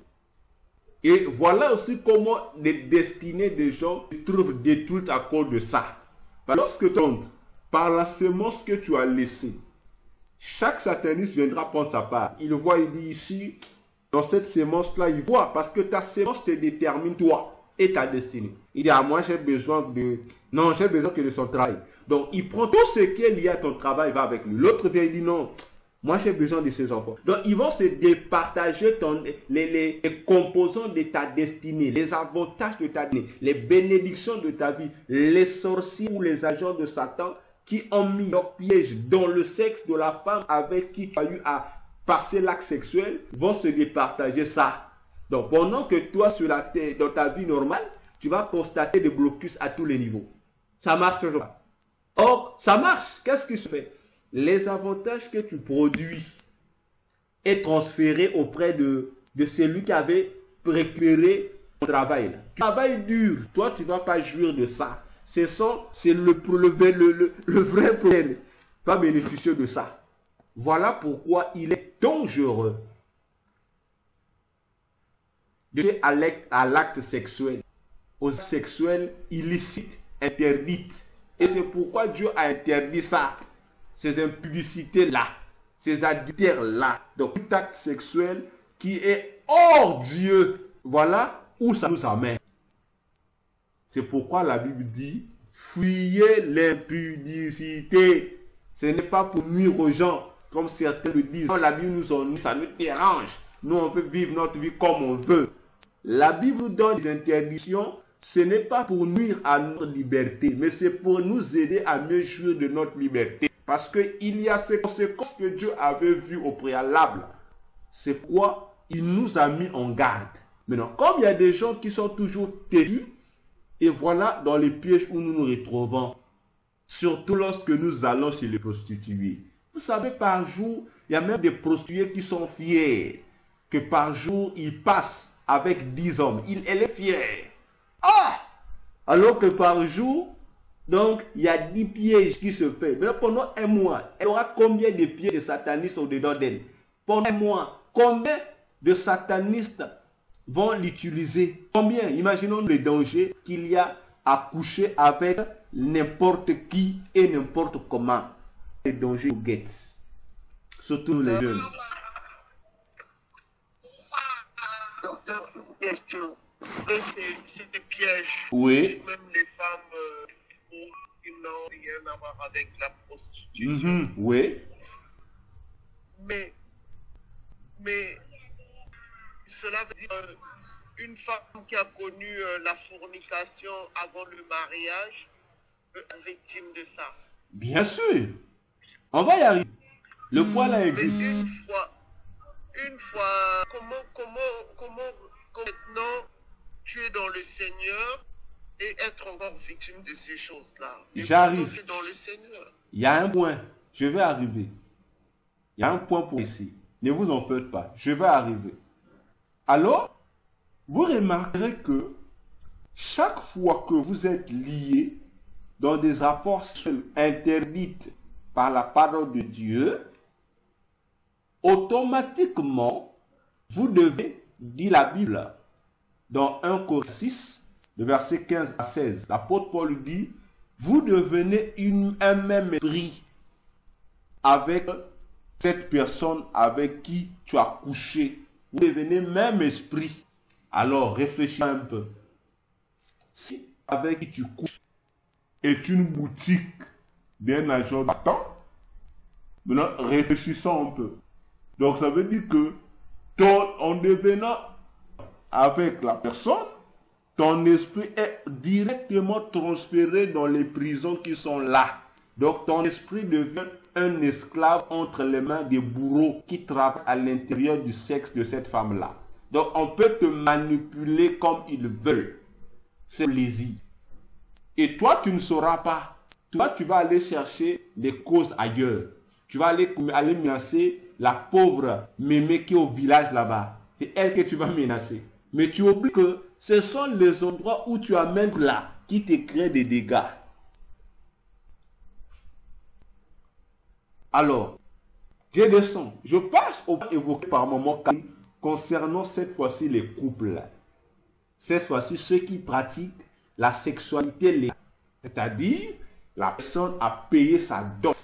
Et voilà aussi comment les destinées des gens se trouvent détruites à cause de ça. Lorsque tu entres, par la semence que tu as laissée, chaque sataniste viendra prendre sa part. Il voit, il dit ici, dans cette semence-là, il voit, parce que ta semence te détermine toi et ta destinée. Il dit, moi j'ai besoin de... Non, j'ai besoin que de son travail. Donc, il prend tout ce qui est lié à ton travail, va avec lui. L'autre vient, il dit, non, moi j'ai besoin de ses enfants. Donc, ils vont se départager les composants de ta destinée, les avantages de ta destinée, les bénédictions de ta vie. Les sorciers ou les agents de Satan qui ont mis leur piège dans le sexe de la femme avec qui tu as eu à passer l'acte sexuel, vont se départager ça. Donc, pendant que toi, dans ta vie normale, tu vas constater des blocus à tous les niveaux. Ça marche toujours pas. Or, ça marche. Qu'est-ce qui se fait? Les avantages que tu produis est transféré auprès de celui qui avait récupéré ton travail. Travail dur. Toi, tu ne vas pas jouir de ça. C'est le vrai problème. Pas bénéficier de ça. Voilà pourquoi il est dangereux de à l'acte sexuel, aux actes sexuels illicites, interdites. Et c'est pourquoi Dieu a interdit ça, ces impublicités-là, ces adultères-là. Donc, tout acte sexuel qui est hors Dieu, voilà où ça nous amène. C'est pourquoi la Bible dit, fuyez l'impudicité. Ce n'est pas pour nuire aux gens, comme certains le disent. La Bible nous ennuie, ça nous dérange. Nous, on veut vivre notre vie comme on veut. La Bible nous donne des interdictions. Ce n'est pas pour nuire à notre liberté, mais c'est pour nous aider à mieux jouir de notre liberté. Parce qu'il y a ces conséquences que Dieu avait vues au préalable. C'est pourquoi il nous a mis en garde. Maintenant, comme il y a des gens qui sont toujours têtus, et voilà dans les pièges où nous nous retrouvons. Surtout lorsque nous allons chez les prostituées. Vous savez, par jour, il y a même des prostituées qui sont fiers. Que par jour, ils passent avec 10 hommes. Elle est fière. Ah! Alors que par jour, donc, il y a 10 pièges qui se font. Mais pendant un mois, elle aura combien de pièges de satanistes au-dedans d'elle? Pendant un mois, combien de satanistes vont l'utiliser? Combien? Imaginons les dangers qu'il y a à coucher avec n'importe qui et n'importe comment. Les dangers nous guettent. Surtout les jeunes. Docteur, une question. C'est des pièges. Oui. Même les femmes qui n'ont rien à voir avec la prostitution. Oui. Mais Mais cela veut dire une femme qui a connu la fornication avant le mariage peut être victime de ça. Bien sûr. On va y arriver. Le point là Mais existe. une fois, comment maintenant tu es dans le Seigneur et être encore victime de ces choses-là? Et J'arrive. tu es dans le Seigneur. Il y a un point. Je vais arriver. Il y a un point pour ici. Ne vous en faites pas. Je vais arriver. Alors, vous remarquerez que chaque fois que vous êtes liés dans des rapports sexuels interdits par la parole de Dieu, automatiquement, vous devez, dit la Bible, dans 1 Corinthiens 6, le verset 15 à 16, l'apôtre Paul dit, vous devenez un même esprit avec cette personne avec qui tu as couché. Vous devenez même esprit. Alors, réfléchis un peu. Si avec qui tu couches est une boutique d'un agent battant, maintenant, réfléchissons un peu. Donc, ça veut dire que en devenant avec la personne, ton esprit est directement transféré dans les prisons qui sont là. Donc, ton esprit devient un esclave entre les mains des bourreaux qui travaillent à l'intérieur du sexe de cette femme-là. Donc, on peut te manipuler comme ils veulent. C'est plaisir. Et toi, tu ne sauras pas. Toi, tu vas aller chercher les causes ailleurs. Tu vas aller menacer la pauvre mémé qui est au village là-bas. C'est elle que tu vas menacer. Mais tu oublies que ce sont les endroits où tu amènes là qui te créent des dégâts. Alors, je descends. Je passe au point évoqué par moment concernant cette fois-ci les couples. Cette fois-ci, ceux qui pratiquent la sexualité légale. C'est-à-dire, la personne a payé sa dot.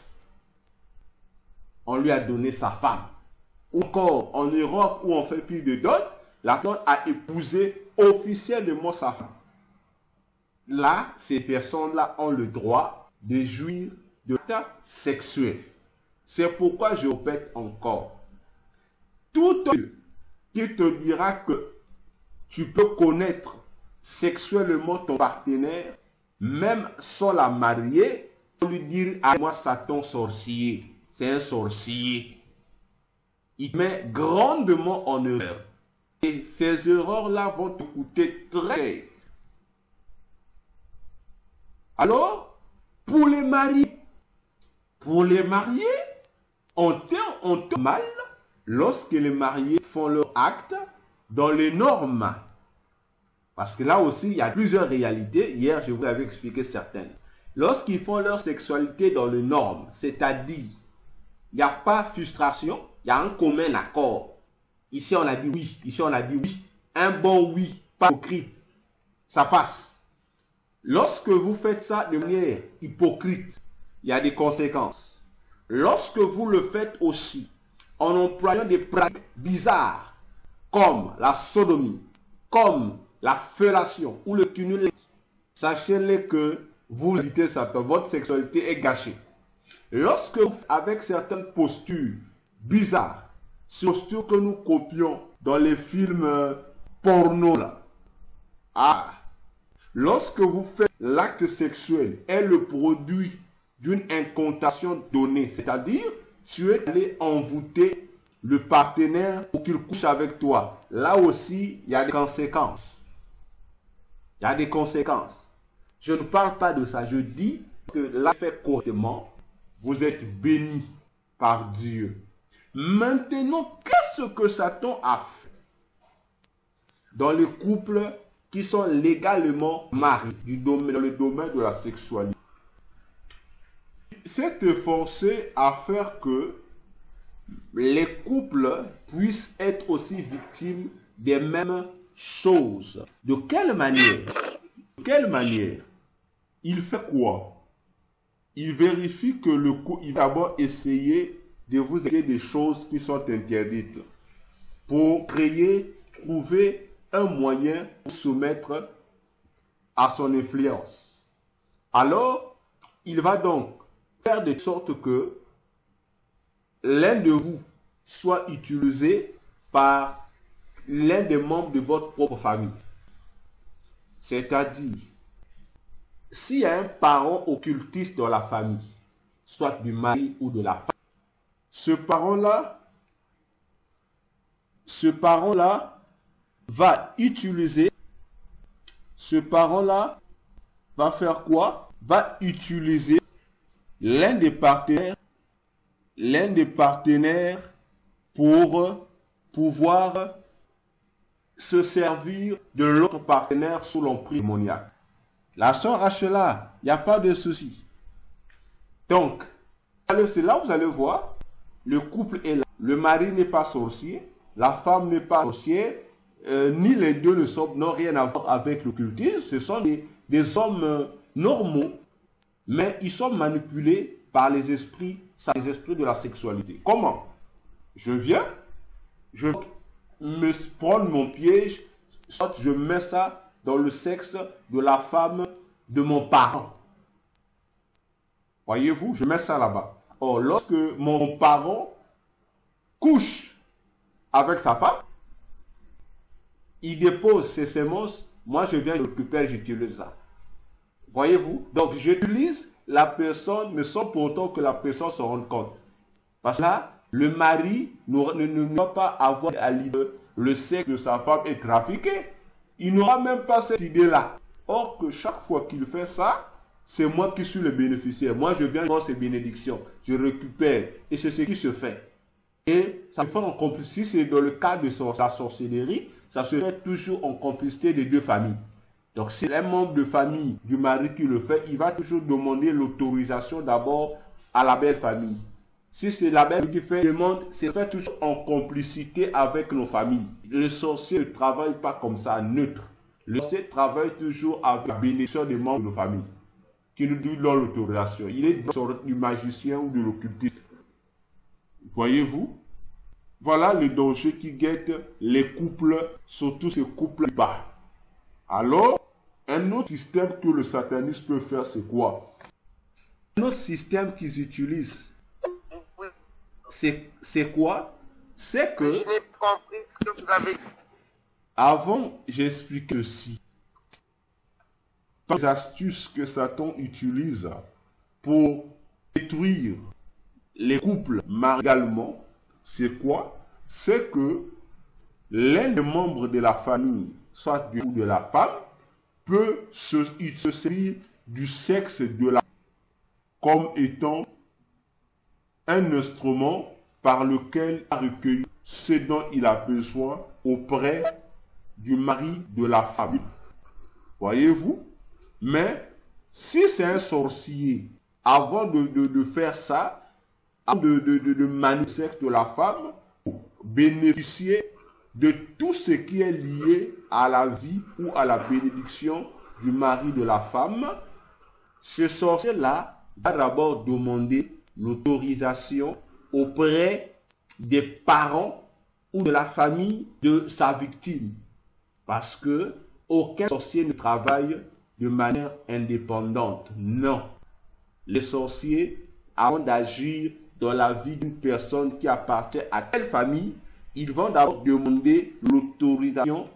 On lui a donné sa femme. Ou encore, en Europe où on fait plus de dot, la personne a épousé officiellement sa femme. Là, ces personnes-là ont le droit de jouir de l'acte sexuel. C'est pourquoi je répète encore. Tout homme qui te dira que tu peux connaître sexuellement ton partenaire, même sans la marier, faut lui dire à moi Satan sorcier. C'est un sorcier. Il met grandement en erreur. Et ces erreurs-là vont te coûter très cher. Alors, pour les mariés, on te mal lorsque les mariés font leur acte dans les normes. Parce que là aussi, il y a plusieurs réalités. Hier, je vous avais expliqué certaines. Lorsqu'ils font leur sexualité dans les normes, c'est-à-dire, il n'y a pas frustration, il y a un commun accord. Ici, on a dit oui. Ici, on a dit oui. Un bon oui, pas hypocrite. Ça passe. Lorsque vous faites ça de manière hypocrite, il y a des conséquences. Lorsque vous le faites aussi en employant des pratiques bizarres, comme la sodomie, comme la fellation ou le cunnilingus, sachez-le que vous évitez Satan, votre sexualité est gâchée. Lorsque vous, avec certaines postures bizarres, ces postures que nous copions dans les films porno là, lorsque vous faites l'acte sexuel est le produit d'une incantation donnée, c'est-à-dire tu es allé envoûter le partenaire pour qu'il couche avec toi. Là aussi, il y a des conséquences. Il y a des conséquences. Je ne parle pas de ça, je dis que là, fait correctement, vous êtes bénis par Dieu. Maintenant, qu'est-ce que Satan a fait dans les couples qui sont légalement mariés dans le domaine de la sexualité? C'est efforcé à faire que les couples puissent être aussi victimes des mêmes choses. De quelle manière? De quelle manière? Il fait quoi? Il vérifie que le couple, il va d'abord essayer de vous aider des choses qui sont interdites pour trouver un moyen pour soumettre à son influence. Alors, il va donc faire de sorte que l'un de vous soit utilisé par l'un des membres de votre propre famille. C'est-à-dire, s'il y a un parent occultiste dans la famille, soit du mari ou de la femme, ce parent-là va utiliser, va faire quoi? Va utiliser l'un des partenaires pour pouvoir se servir de l'autre partenaire sous l'emprise démoniaque. La sœur Rachela, il n'y a pas de souci. Donc, c'est là où vous allez voir, le couple est là. Le mari n'est pas sorcier, la femme n'est pas sorcière, ni les deux n'ont rien à voir avec l'occultisme. Ce sont des hommes normaux, mais ils sont manipulés par les esprits de la sexualité. Comment? Je me prendre mon piège, soit je mets ça dans le sexe de la femme de mon parent. Voyez-vous, je mets ça là-bas. Or, lorsque mon parent couche avec sa femme, il dépose ses semences, moi je viens de récupérer, j'utilise ça. Voyez-vous? Donc j'utilise la personne, mais sans pourtant que la personne se rende compte. Parce que là, le mari ne doit pas avoir à l'idée le sexe de sa femme est trafiqué. Il n'aura même pas cette idée-là. Or que chaque fois qu'il fait ça, c'est moi qui suis le bénéficiaire. Moi, je viens voir ces bénédictions. Je récupère. Et c'est ce qui se fait. Et ça se fait en complicité. Si c'est dans le cadre de la sorcellerie, ça se fait toujours en complicité des deux familles. Donc, si c'est un membre de famille du mari qui le fait, il va toujours demander l'autorisation d'abord à la belle famille. Si c'est la belle qui fait demande, c'est fait toujours en complicité avec nos familles. Le sorcier ne travaille pas comme ça, neutre. Le sorcier travaille toujours avec la bénédiction des membres de nos familles, qui nous donnent l'autorisation. Il est sorte du magicien ou de l'occultiste. Voyez-vous? Voilà le danger qui guette les couples, surtout ces couples bas. Alors, un autre système que le satanisme peut faire, c'est quoi? Un autre système qu'ils utilisent, c'est quoi? C'est que... Je n'ai pas compris ce que vous avez dit. Avant, j'expliquais ceci. Les astuces que Satan utilise pour détruire les couples marialement, c'est quoi? C'est que l'un des membres de la famille, soit du ou de la femme, peut se servir du sexe de la femme comme étant un instrument par lequel il recueille ce dont il a besoin auprès du mari de la femme. Voyez-vous? Mais si c'est un sorcier, avant de faire ça, avant de manier le sexe de la femme, pour bénéficier de tout ce qui est lié à la vie ou à la bénédiction du mari de la femme, ce sorcier-là va d'abord demander l'autorisation auprès des parents ou de la famille de sa victime. Parce que aucun sorcier ne travaille de manière indépendante. Non. Les sorciers, avant d'agir dans la vie d'une personne qui appartient à telle famille, ils vont d'abord demander l'autorisation,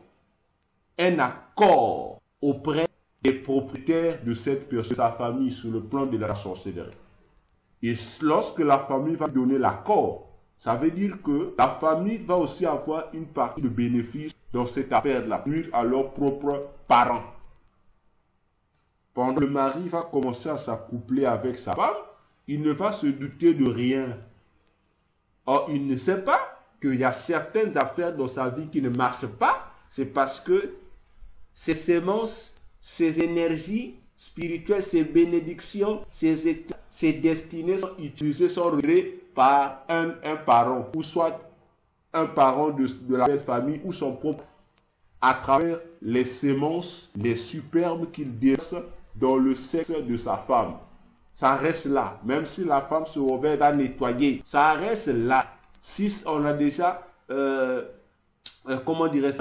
un accord auprès des propriétaires de cette personne, de sa famille, sur le plan de la sorcellerie. Et lorsque la famille va donner l'accord, ça veut dire que la famille va aussi avoir une partie de bénéfice dans cette affaire-là, à leurs propres parents. Pendant que le mari va commencer à s'accoupler avec sa femme, il ne va se douter de rien. Or, il ne sait pas qu'il y a certaines affaires dans sa vie qui ne marchent pas. C'est parce que ces semences, ces énergies spirituelles, ces bénédictions, ces destinées sont utilisées, sont regrées par un parent, ou soit un parent de la belle famille, ou son propre, à travers les semences, les superbes qu'il déverse dans le sexe de sa femme. Ça reste là, même si la femme se réveille à nettoyer, ça reste là. Si on a déjà, on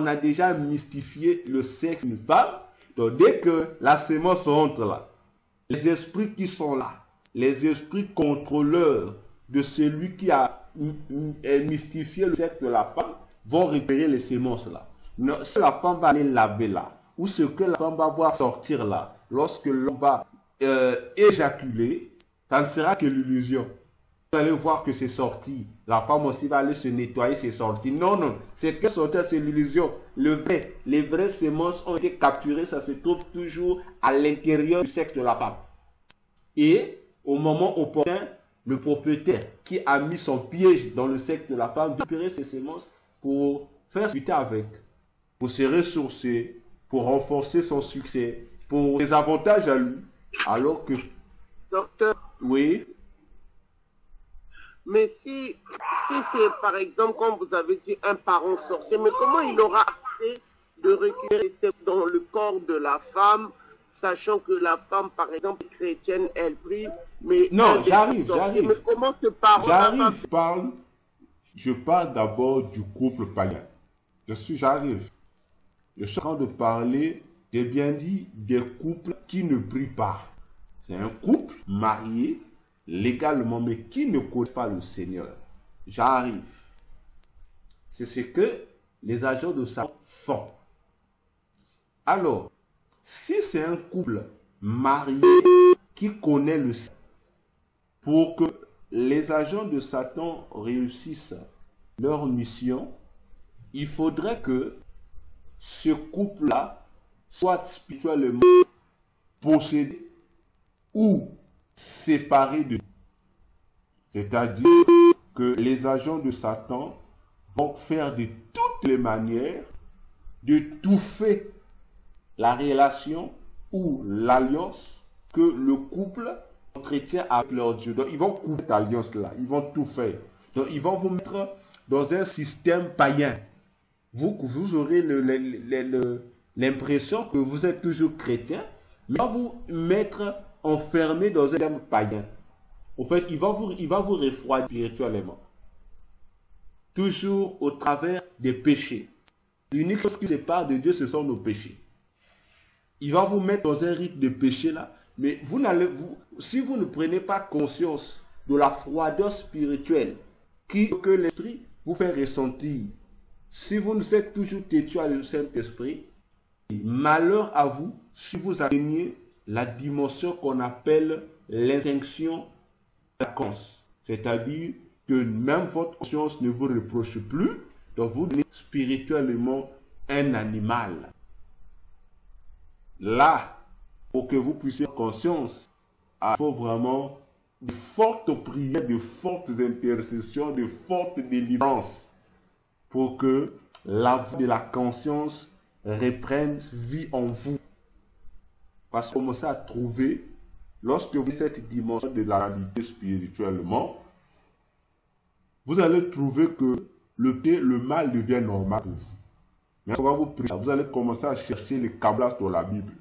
a déjà mystifié le sexe d'une femme, donc dès que la sémence rentre là, les esprits qui sont là, les esprits contrôleurs de celui qui a mystifié le sexe de la femme, vont récupérer les semences là. Non, ce que la femme va aller laver là, ou ce que la femme va voir sortir là, lorsque l'homme va éjaculer, ça ne sera que l'illusion. Vous allez voir que c'est sorti. La femme aussi va aller se nettoyer, c'est sorti. Non, non, c'est que sortir, c'est l'illusion. Les vraies semences ont été capturées, ça se trouve toujours à l'intérieur du sexe de la femme. Et au moment opportun, le propriétaire qui a mis son piège dans le sexe de la femme, récupérer ces semences pour faire suite avec, pour se ressourcer, pour renforcer son succès, pour des avantages à lui. Alors que... Docteur, oui. mais si c'est par exemple, comme vous avez dit, un parent sorcier, mais comment il aura accès de récupérer dans le corps de la femme, sachant que la femme, par exemple, chrétienne, elle prie, mais... Non, j'arrive. Mais comment ce parent... J'arrive, je parle d'abord du couple païen. J'arrive. Je suis en train de parler, j'ai bien dit, des couples qui ne prient pas. C'est un couple marié légalement, mais qui ne connaît pas le Seigneur. J'arrive. C'est ce que les agents de Satan font. Alors, si c'est un couple marié qui connaît le Seigneur, pour que les agents de Satan réussissent leur mission, il faudrait que ce couple-là soit spirituellement possédé ou séparé de Dieu. C'est-à-dire que les agents de Satan vont faire de toutes les manières d'étouffer la relation ou l'alliance que le couple entretient avec leur Dieu. Donc ils vont couper cette alliance-là, ils vont tout faire. Donc ils vont vous mettre dans un système païen. Vous aurez l'impression que vous êtes toujours chrétien, mais ils vont vous mettre enfermé dans un système païen. En fait, il va vous refroidir spirituellement. Toujours au travers des péchés. L'unique chose qui sépare de Dieu, ce sont nos péchés. Il va vous mettre dans un rythme de péché là, mais si vous ne prenez pas conscience de la froideur spirituelle que l'esprit vous fait ressentir, si vous ne êtes toujours têtu à le Saint-Esprit, malheur à vous si vous atteignez la dimension qu'on appelle l'extinction de la conscience. C'est-à-dire que même votre conscience ne vous reproche plus, donc vous devenez spirituellement un animal. Là, pour que vous puissiez avoir conscience, il faut vraiment de fortes prières, de fortes intercessions, de fortes délivrances pour que la voix de la conscience reprenne vie en vous. Parce que vous commencez à trouver, lorsque vous avez cette dimension de la réalité spirituellement, vous allez trouver que le mal devient normal pour vous. Mais on va vous prier, vous allez commencer à chercher les câblages dans la Bible.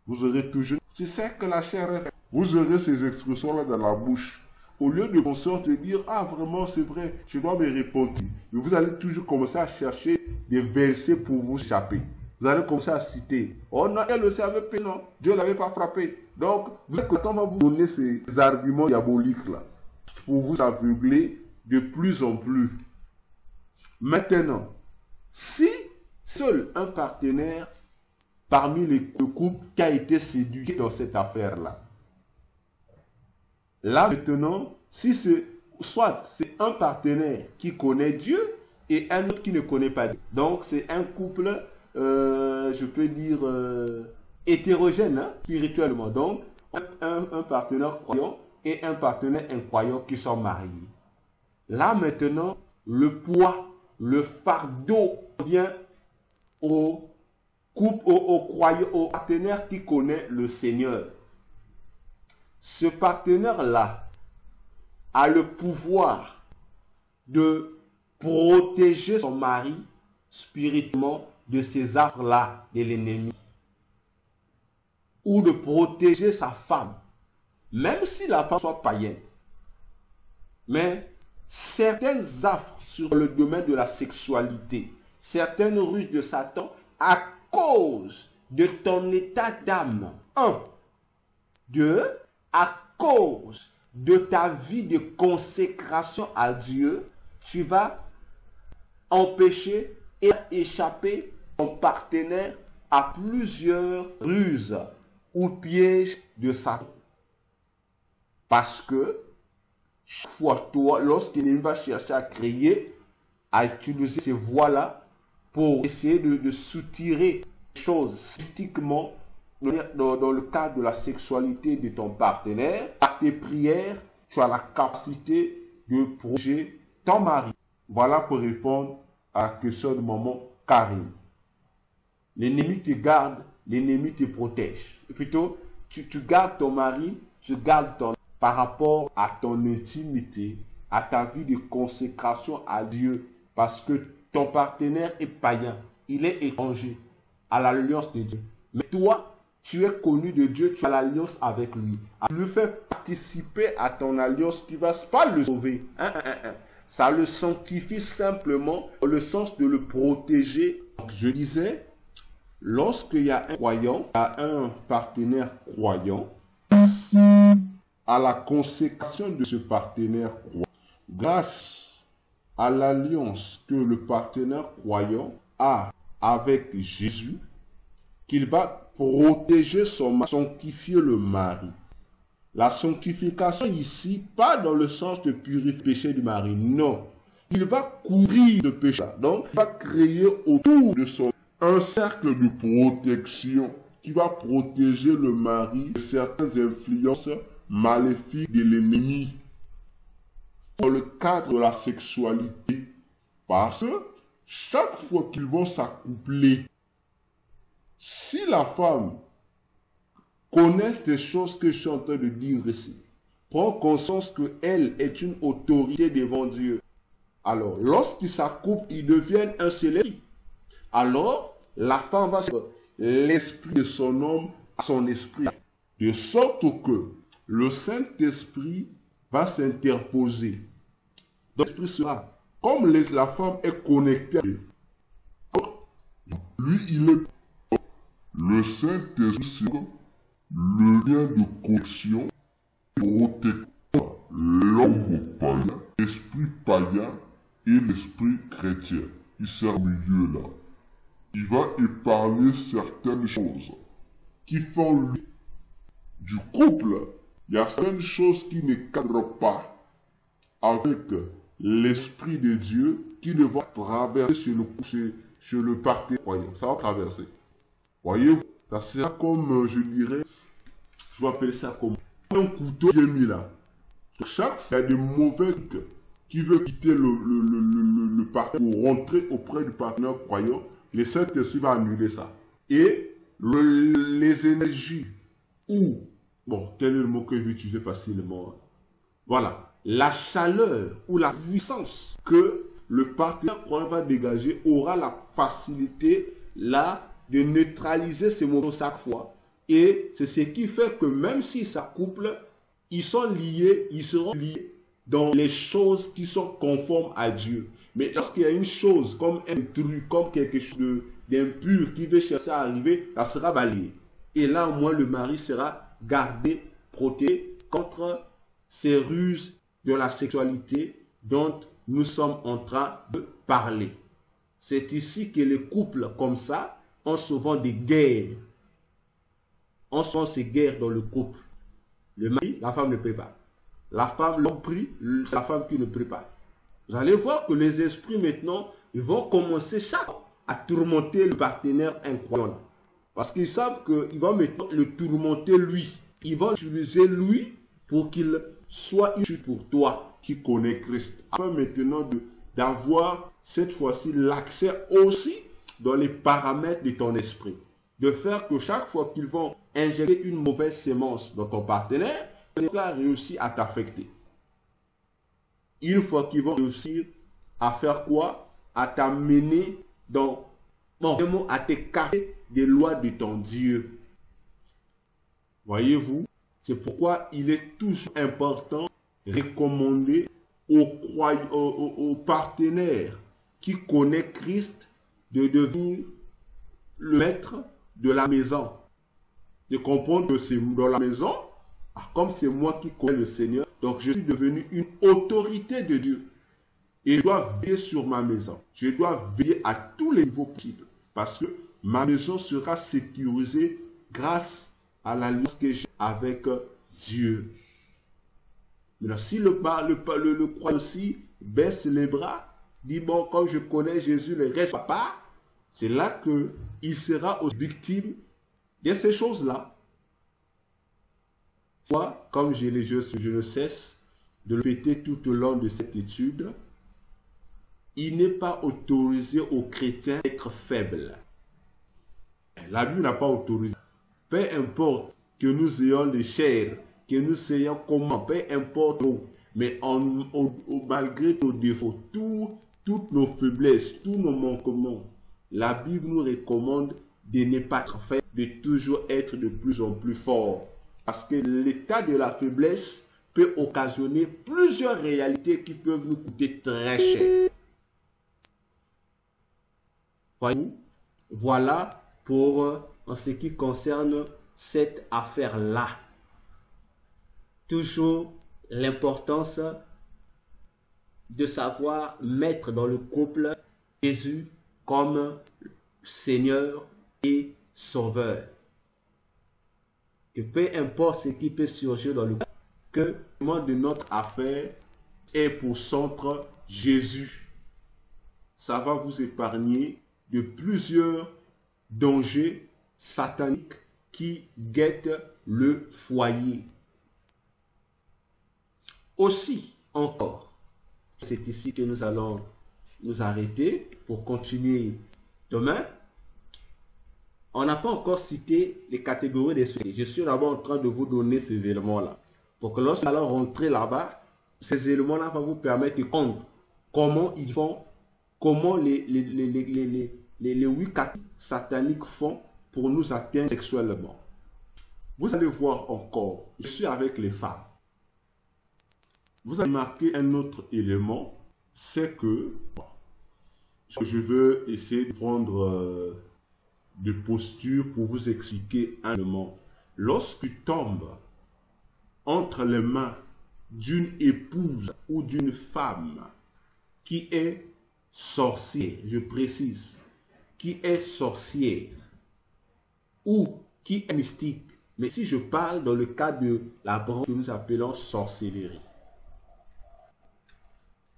Vous aurez toujours, c'est ça que la chair est. Vous aurez ces expressions-là dans la bouche. Au lieu de conscience de dire, ah vraiment c'est vrai, je dois me repentir. Mais vous allez toujours commencer à chercher des versets pour vous échapper. Vous allez commencer à citer, oh non, elle le savait pas, non, Dieu ne l'avait pas frappé. Donc, vous êtes content, on va vous donner ces arguments diaboliques-là pour vous aveugler de plus en plus. Maintenant, si seul un partenaire parmi les couples qui a été séduit dans cette affaire-là, là maintenant, si c'est soit c'est un partenaire qui connaît Dieu et un autre qui ne connaît pas Dieu. Donc c'est un couple, je peux dire, hétérogène, hein, spirituellement. Donc un partenaire croyant et un partenaire incroyant qui sont mariés. Là maintenant, le poids, le fardeau vient au couple, au croyant, au partenaire qui connaît le Seigneur. Ce partenaire-là a le pouvoir de protéger son mari spirituellement de ces affres-là de l'ennemi. Ou de protéger sa femme, même si la femme soit païenne. Mais certaines affres sur le domaine de la sexualité, certaines ruses de Satan, à cause de ton état d'âme, 1, 2, à cause de ta vie de consécration à Dieu, tu vas empêcher et échapper ton partenaire à plusieurs ruses ou pièges de Satan. Parce que chaque fois, toi, lorsqu'il va chercher à créer, à utiliser ces voies-là pour essayer de soutirer les choses mystiquement dans le cadre de la sexualité de ton partenaire, par tes prières, tu as la capacité de protéger ton mari. Voilà pour répondre à la question de maman Karine. L'ennemi te garde, l'ennemi te protège. Et plutôt, tu gardes ton mari, tu gardes ton par rapport à ton intimité, à ta vie de consécration à Dieu, parce que ton partenaire est païen, il est étranger à l'alliance de Dieu. Mais toi, tu es connu de Dieu, tu as l'alliance avec lui. Tu lui fais participer à ton alliance qui ne va pas le sauver. Ça le sanctifie simplement dans le sens de le protéger. Donc, je disais, lorsqu'il y a un croyant, il y a un partenaire croyant, à la consécration de ce partenaire croyant, grâce à l'alliance que le partenaire croyant a avec Jésus, qu'il va protéger son mari, sanctifier le mari. La sanctification ici, pas dans le sens de purifier le péché du mari, non. Il va couvrir le péché. Donc, il va créer autour de son un cercle de protection qui va protéger le mari de certaines influences maléfiques de l'ennemi dans le cadre de la sexualité. Parce que chaque fois qu'ils vont s'accoupler, si la femme connaît ces choses que je suis en train de dire ici, prend conscience qu'elle est une autorité devant Dieu, alors lorsqu'ils s'accouplent, ils deviennent un seul esprit. Alors, la femme va se l'esprit de son homme à son esprit, de sorte que le Saint-Esprit va s'interposer. Donc, l'esprit sera, comme la femme est connectée à Dieu, lui, il est le Saint-Esprit sera le lien de connexion protecteur l'homme païen, l'esprit païen et l'esprit chrétien. Il sert au milieu là. Il va épargner certaines choses qui font du couple. Il y a certaines choses qui ne cadrent pas avec l'esprit de Dieu qui ne va traverser chez le partenaire croyant. Ça va traverser. Voyez-vous, ça sera comme, je dirais, je vais appeler ça comme un couteau qui est mis là. Chaque fois, il y a des mauvais qui veulent quitter le partenaire pour rentrer auprès du partenaire croyant. Le Saint-Esprit va annuler ça. Et les énergies ou, bon, quel est le mot que je vais utiliser facilement? Voilà, la chaleur ou la puissance que le partenaire croyant va dégager aura la facilité là de neutraliser ces mots chaque fois. Et c'est ce qui fait que même s'ils s'accouplent, ils sont liés, ils seront liés dans les choses qui sont conformes à Dieu. Mais lorsqu'il y a une chose comme un truc, comme quelque chose d'impur qui veut chercher à arriver, ça sera balayé. Et là, au moins, le mari sera gardé, protégé contre ces ruses de la sexualité dont nous sommes en train de parler. C'est ici que les couples comme ça ont souvent des guerres. On sent ces guerres dans le couple. Le mari, la femme ne prie pas. La femme, l'homme prie, c'est la femme qui ne prie pas. Vous allez voir que les esprits maintenant, ils vont commencer chaque fois à tourmenter le partenaire incroyant. Parce qu'ils savent qu'ils vont maintenant le tourmenter lui. Ils vont utiliser lui pour qu'il soit utile pour toi qui connais Christ. Afin maintenant d'avoir cette fois-ci l'accès aussi dans les paramètres de ton esprit. De faire que chaque fois qu'ils vont injecter une mauvaise sémence dans ton partenaire, il va réussir à t'affecter. Une fois qu'ils vont réussir à faire quoi? À t'amener dans, à t'écarter des lois de ton Dieu. Voyez-vous, c'est pourquoi il est toujours important de recommander aux partenaires qui connaissent Christ de devenir le maître de la maison. De comprendre que c'est dans la maison, comme c'est moi qui connais le Seigneur, donc je suis devenu une autorité de Dieu. Et je dois veiller sur ma maison. Je dois veiller à tous les niveaux possibles. Parce que ma maison sera sécurisée grâce à l'alliance que j'ai avec Dieu. Maintenant, si le croyant aussi baisse les bras, dit bon, comme je connais Jésus, le reste pas, c'est là qu'il sera aussi victime de ces choses-là. Soit, comme je ne cesse de le répéter tout au long de cette étude, il n'est pas autorisé aux chrétiens d'être faibles. La Bible n'a pas autorisé. Peu importe que nous ayons des chairs, que nous ayons comment, peu importe où, mais malgré nos défauts, toutes nos faiblesses, tous nos manquements, la Bible nous recommande de ne pas être faible, de toujours être de plus en plus fort. Parce que l'état de la faiblesse peut occasionner plusieurs réalités qui peuvent nous coûter très cher. Voyez-vous? Voilà pour en ce qui concerne cette affaire-là. Toujours l'importance de savoir mettre dans le couple Jésus comme Seigneur et Sauveur. Que peu importe ce qui peut surgir dans le couple, que le moment de notre affaire est pour centre Jésus. Ça va vous épargner de plusieurs dangers sataniques qui guettent le foyer. Aussi, encore, c'est ici que nous allons nous arrêter pour continuer demain. On n'a pas encore cité les catégories des sociétés. Je suis d'abord en train de vous donner ces éléments-là. Pour que lorsque nous allons rentrer là-bas, ces éléments-là vont vous permettre de comprendre comment ils font, comment les 8 catégories sataniques font pour nous atteindre sexuellement. Vous allez voir encore, je suis avec les femmes. Vous allez marquer un autre élément, c'est que je veux essayer de prendre de posture pour vous expliquer un élément. Lorsque tu tombes entre les mains d'une épouse ou d'une femme qui est sorcière, je précise, qui est sorcière ou qui est mystique, mais si je parle dans le cas de la branche que nous appelons sorcellerie,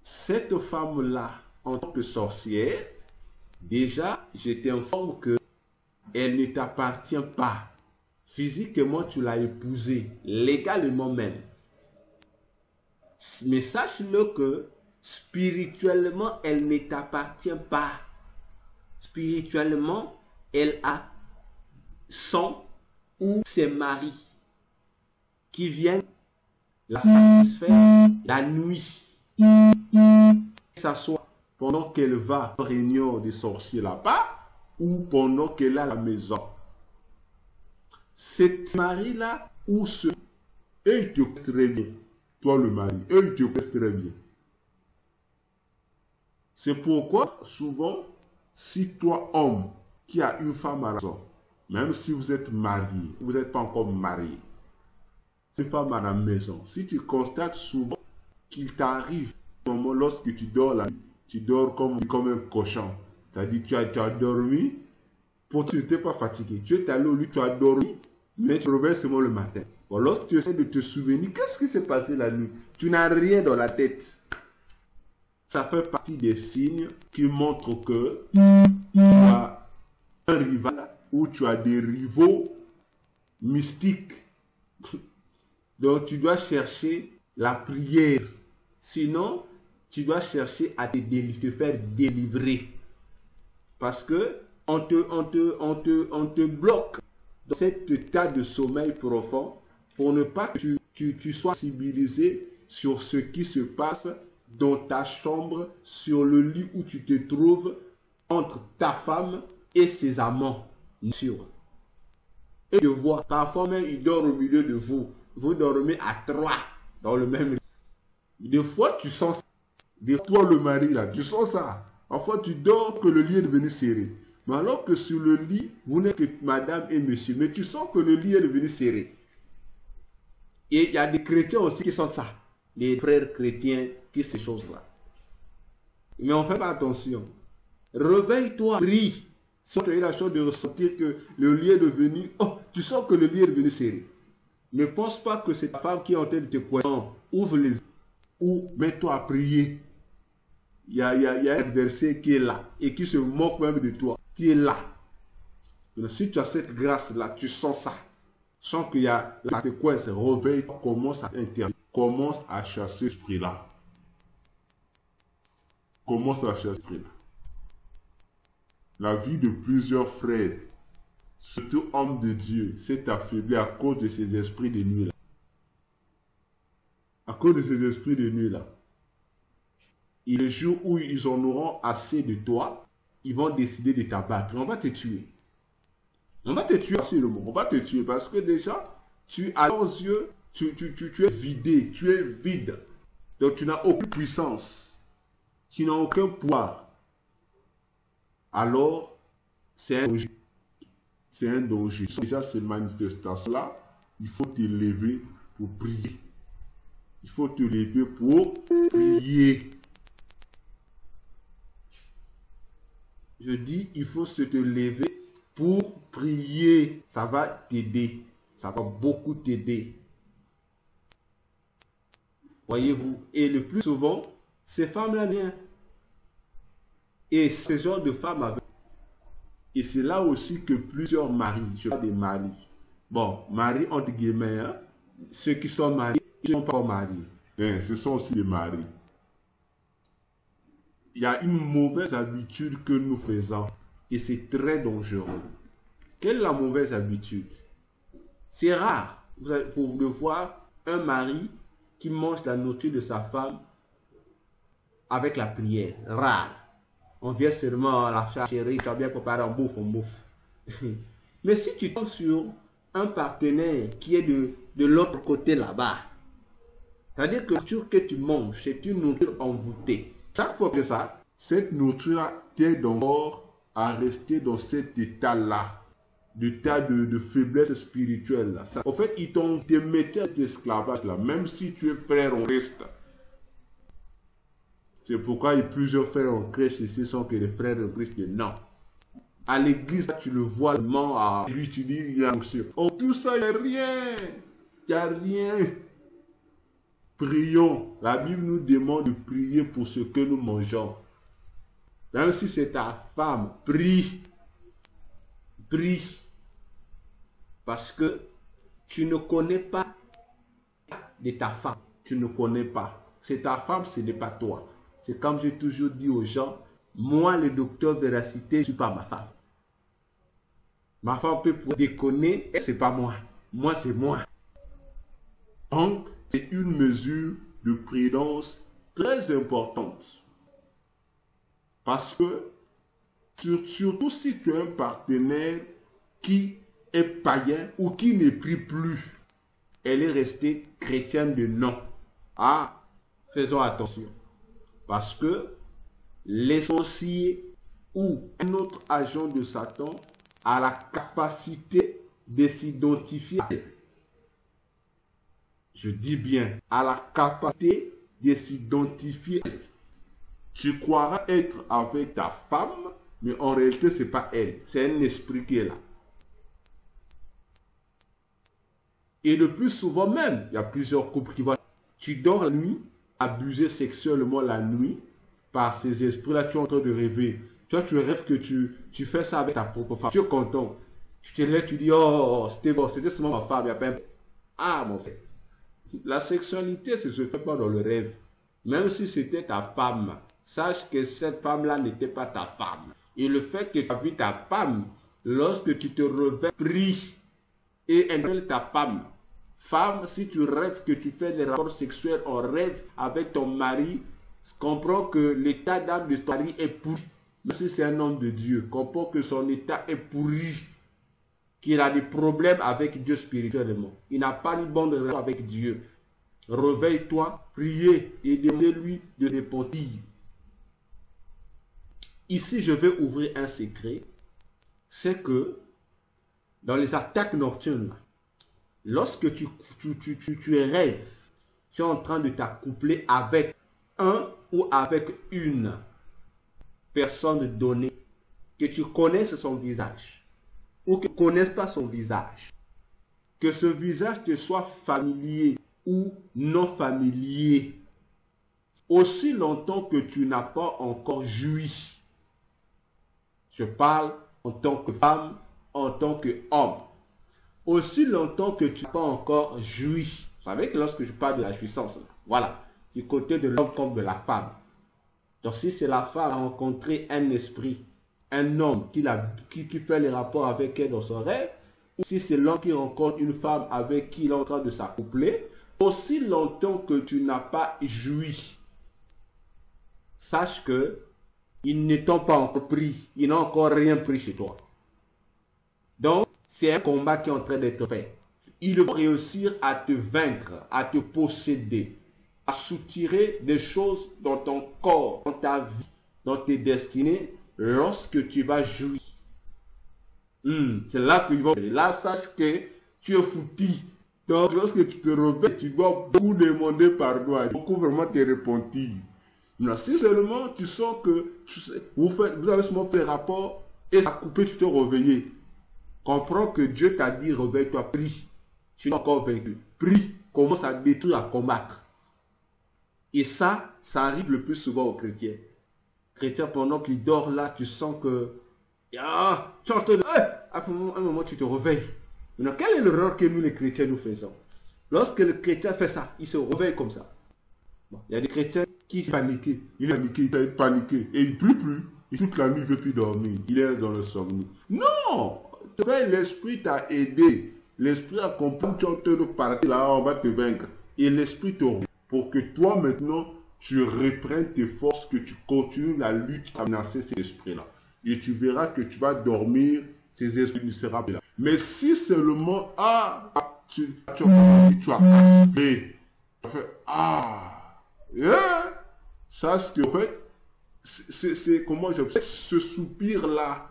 cette femme-là, en tant que sorcière, déjà, je t'informe que elle ne t'appartient pas. Physiquement, tu l'as épousée, légalement même. Mais sache-le que spirituellement, elle ne t'appartient pas. Spirituellement, elle a son ou ses maris qui viennent la satisfaire la nuit. Que ce soit pendant qu'elle va à la réunion des sorciers là-bas ou pendant qu'elle est à la maison. Cet mari-là ou ce... eux, ils te connaissent très bien. Toi, le mari, eux, ils te connaissent très bien. C'est pourquoi, souvent, si toi, homme, qui a une femme à la maison, même si vous êtes marié, vous n'êtes pas encore marié, c'est une femme à la maison, si tu constates souvent qu'il t'arrive, lorsque tu dors la nuit, tu dors comme un cochon. C'est-à-dire tu as dormi, pour tu n'étais pas fatigué. Tu es allé au lit, tu as dormi, mais tu reviens seulement le matin. Bon, lorsque tu essaies de te souvenir, qu'est-ce qui s'est passé la nuit? Tu n'as rien dans la tête. Ça fait partie des signes qui montrent que tu as un rival ou tu as des rivaux mystiques. Donc tu dois chercher la prière. Sinon, tu dois chercher à te faire délivrer. Parce que on te bloque dans cet état de sommeil profond pour ne pas que tu sois sensibilisé sur ce qui se passe dans ta chambre, sur le lit où tu te trouves, entre ta femme et ses amants. Sûr. Et de voir, parfois même il dort au milieu de vous. Vous dormez à 3 dans le même lit. Des fois tu sens ça. Des fois toi le mari là, tu sens ça. Parfois tu dors que le lit est devenu serré. Mais alors que sur le lit, vous n'êtes que madame et monsieur. Mais tu sens que le lit est devenu serré. Et il y a des chrétiens aussi qui sentent ça. Les frères chrétiens qui ces choses-là. Mais on fait pas attention. Réveille-toi, prie. Si tu as eu la chance de ressentir que le lit est devenu... Oh, tu sens que le lit est devenu serré. Ne pense pas que c'est ta femme qui est en train de te pointer. Ouvre les yeux ou mets-toi à prier. Il y a un verset qui est là et qui se moque même de toi, qui est là. Donc, si tu as cette grâce-là, tu sens ça. Sens qu'il y a la coince, réveille, commence à intervenir. Commence à chasser ce esprit-là. Commence à chasser ce esprit-là. La vie de plusieurs frères, surtout hommes de Dieu, s'est affaiblie à cause de ces esprits de nuit-là. À cause de ces esprits de nuit-là. Et le jour où ils en auront assez de toi, ils vont décider de t'abattre. On va te tuer. On va te tuer, c'est le mot. On va te tuer parce que déjà, à leurs yeux, tu es vidé, tu es vide. Donc tu n'as aucune puissance. Tu n'as aucun pouvoir. Alors, c'est un danger. C'est un danger. Déjà, ces manifestations-là, il faut te lever pour prier. Il faut te lever pour prier. Je dis, il faut se te lever pour prier. Ça va t'aider. Ça va beaucoup t'aider. Voyez-vous. Et le plus souvent, ces femmes-là viennent. Et ce genre de femmes avec. Et c'est là aussi que plusieurs maris, je parle des maris. Bon, maris entre guillemets, hein, ceux qui sont mariés, ils ne sont pas mariés. Ce sont aussi des maris. Il y a une mauvaise habitude que nous faisons. Et c'est très dangereux. Quelle est la mauvaise habitude? C'est rare pour le voir un mari qui mange la nourriture de sa femme avec la prière. Rare. On vient seulement à la chérie, tu as bien préparé, on bouffe. Mais si tu tombes sur un partenaire qui est de l'autre côté là-bas, c'est-à-dire que la nourriture que tu manges, c'est une nourriture envoûtée. Chaque fois que ça, cette nourriture t'aide encore à rester dans cet état-là, d'état de faiblesse spirituelle. Là. Ça, en fait, ils t'ont mis à cet esclavage-là, même si tu es frère, on reste. C'est pourquoi il y a plusieurs frères en crèche ici sont que les frères en Christ. Non. À l'église, tu le vois seulement à lui, tu dis, il y a aussi. Oh, tout ça, il n'y a rien. Il n'y a rien. Prions. La Bible nous demande de prier pour ce que nous mangeons. Même si c'est ta femme, prie. Prie. Parce que tu ne connais pas de ta femme. Tu ne connais pas. C'est ta femme, ce n'est pas toi. C'est comme j'ai toujours dit aux gens, moi, le docteur Véracité, je ne suis pas ma femme. Ma femme peut déconner, c'est pas moi. Moi, c'est moi. Donc, c'est une mesure de prudence très importante. Parce que, surtout si tu as un partenaire qui est païen ou qui ne prie plus, elle est restée chrétienne de nom. Ah, faisons attention. Parce que les sorciers ou un autre agent de Satan a la capacité de s'identifier. Je dis bien, a la capacité de s'identifier. Tu croiras être avec ta femme, mais en réalité, ce n'est pas elle. C'est un esprit qui est là. Et le plus souvent même, il y a plusieurs couples qui vont... Tu dors la nuit, abuser sexuellement la nuit, par ces esprits-là, tu es en train de rêver. Toi, tu rêves que tu fais ça avec ta propre femme. Tu es content. Tu te lèves, tu dis, oh, c'était bon, c'était seulement ma femme. Il y a pas un... Ah, mon frère. La sexualité, ça se fait pas dans le rêve. Même si c'était ta femme, sache que cette femme-là n'était pas ta femme. Et le fait que tu as vu ta femme, lorsque tu te réveilles, prie et interpelle ta femme. Femme, si tu rêves que tu fais des rapports sexuels en rêve avec ton mari, comprends que l'état d'âme de ton mari est pourri. Même si c'est un homme de Dieu, comprends que son état est pourri. Qu'il a des problèmes avec Dieu spirituellement. Il n'a pas une bonne relation avec Dieu. Réveille-toi, priez et demandez-lui de repentir. Ici, je vais ouvrir un secret. C'est que dans les attaques nocturnes, lorsque tu rêves, tu es en train de t'accoupler avec un ou avec une personne donnée, que tu connaisses son visage, ou que tu ne connaisses pas son visage, que ce visage te soit familier ou non familier, aussi longtemps que tu n'as pas encore joui. Je parle en tant que femme, en tant qu'homme. Aussi longtemps que tu n'as pas encore joui. Vous savez que lorsque je parle de la jouissance, voilà, du côté de l'homme comme de la femme. Donc si c'est la femme a rencontré un esprit, un homme qui fait les rapports avec elle dans son rêve, ou si c'est l'homme qui rencontre une femme avec qui il est en train de s'accoupler, aussi longtemps que tu n'as pas joui, sache que ils ne t'ont pas encore pris, ils n'ont encore rien pris chez toi. Donc, c'est un combat qui est en train d'être fait. Ils vont réussir à te vaincre, à te posséder, à soutirer des choses dans ton corps, dans ta vie, dans tes destinées, lorsque tu vas jouir. C'est là qu'ils vont. Et là, sache que tu es foutu. Donc, lorsque tu te réveilles, tu dois beaucoup demander pardon, beaucoup vraiment te repentir. Mais si seulement tu sens que vous avez seulement fait rapport et ça a coupé, tu t'es réveillé. Comprends que Dieu t'a dit réveille-toi, prie. Tu n'es encore vaincu. Prie, commence à détruire, à combattre. Et ça arrive le plus souvent aux chrétiens. Chrétien, pendant qu'il dort là, tu sens que tu es en train de... à un moment, tu te réveilles. Maintenant, quelle est l'erreur que nous les chrétiens nous faisons? Lorsque le chrétien fait ça, il se réveille comme ça. Bon, il y a des chrétiens qui sont paniqués. Il est paniqué. Et il ne prie plus. Et toute la nuit, il ne veut plus dormir. Il est dans le sommeil. Non! L'esprit t'a aidé. L'esprit a compris que tu es en train de partir là, on va te vaincre. Et l'esprit te rend pour que toi maintenant, tu reprennes tes forces, que tu continues la lutte à menacer ces esprits-là. Et tu verras que tu vas dormir, ces esprits ne seront plus là. Mais si seulement, tu as aspiré, tu as fait, sache que en fait, c'est comment je sais, ce soupir-là,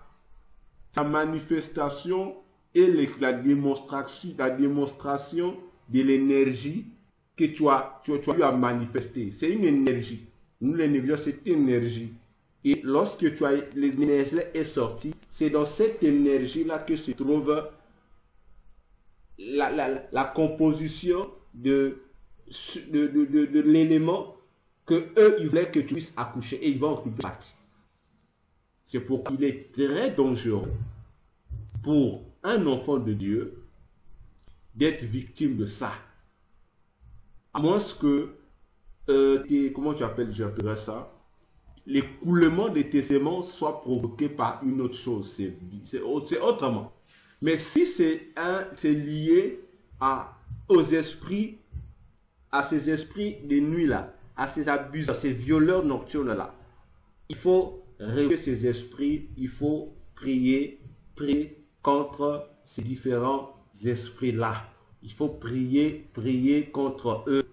sa manifestation et la démonstration de l'énergie que tu as eu à manifester. C'est une énergie. Nous, l'énergie, c'est une énergie. Et lorsque l'énergie est sortie, c'est dans cette énergie-là que se trouve la composition de l'élément que eux, ils voulaient que tu puisses accoucher et ils vont occuper. C'est pourquoi il est très dangereux pour un enfant de Dieu d'être victime de ça. À moins que, comment tu appelles ça? L'écoulement de tes sémences soit provoqué par une autre chose. C'est autrement. Mais si c'est lié aux esprits, à ces esprits de nuit là, à ces abuseurs, à ces violeurs nocturnes là, il faut réveiller ces esprits, il faut prier contre ces différents esprits-là. Il faut prier contre eux.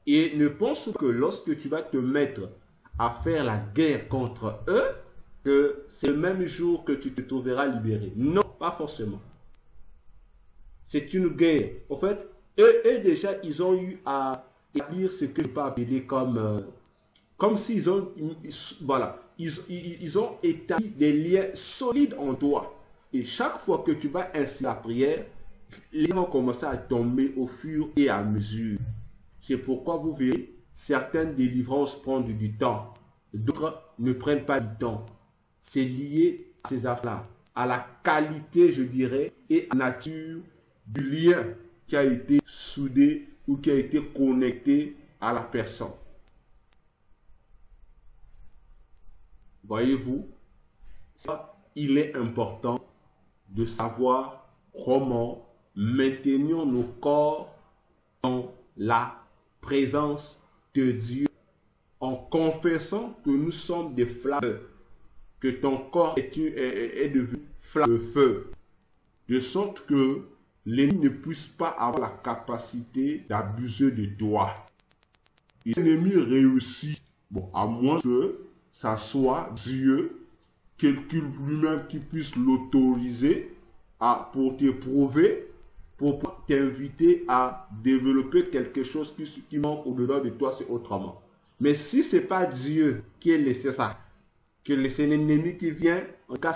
Et ne pense que lorsque tu vas te mettre à faire la guerre contre eux, que c'est le même jour que tu te trouveras libéré. Non, pas forcément. C'est une guerre. En fait, eux déjà, ils ont eu à établir ce que je peux appeler comme s'ils ont, voilà, ils ont établi des liens solides en toi. Et chaque fois que tu vas ainsi la prière, ils vont commencer à tomber au fur et à mesure. C'est pourquoi vous verrez, certaines délivrances prennent du temps, d'autres ne prennent pas du temps. C'est lié à ces affaires-là, à la qualité, je dirais, et à la nature du lien qui a été soudé ou qui a été connecté à la personne. Voyez-vous, il est important de savoir comment maintenir nos corps dans la présence de Dieu en confessant que nous sommes des flammes, que ton corps est devenu flamme de feu, de sorte que l'ennemi ne puisse pas avoir la capacité d'abuser de toi. Et l'ennemi réussit, bon, à moins que ça soit Dieu, quelqu'un lui-même qui puisse l'autoriser pour t'éprouver, pour t'inviter à développer quelque chose qui manque au-dedans de toi, c'est autrement. Mais si ce n'est pas Dieu qui a laissé ça, que c'est l'ennemi qui vient, en cas,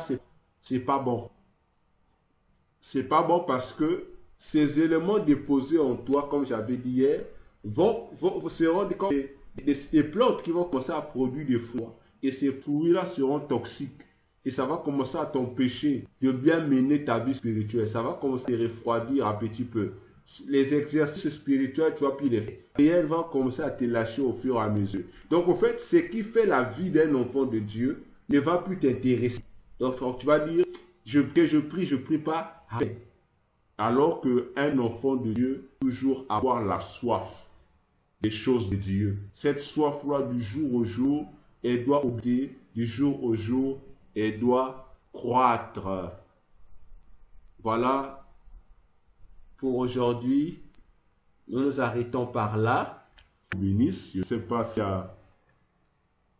c'est pas bon. C'est pas bon parce que ces éléments déposés en toi, comme j'avais dit hier, seront comme des plantes qui vont commencer à produire des fruits. Et ces fruits-là seront toxiques. Et ça va commencer à t'empêcher de bien mener ta vie spirituelle. Ça va commencer à te refroidir un petit peu. Les exercices spirituels, tu vas plus les faire. Et elle va commencer à te lâcher au fur et à mesure. Donc, en fait, ce qui fait la vie d'un enfant de Dieu ne va plus t'intéresser. Donc, tu vas dire, que je prie pas. Alors qu'un enfant de Dieu, toujours avoir la soif des choses de Dieu. Cette soif-là, du jour au jour, elle doit augmenter, du jour au jour, elle doit croître. Voilà. Pour aujourd'hui, nous nous arrêtons par là. Ministre, je ne sais pas s'il y a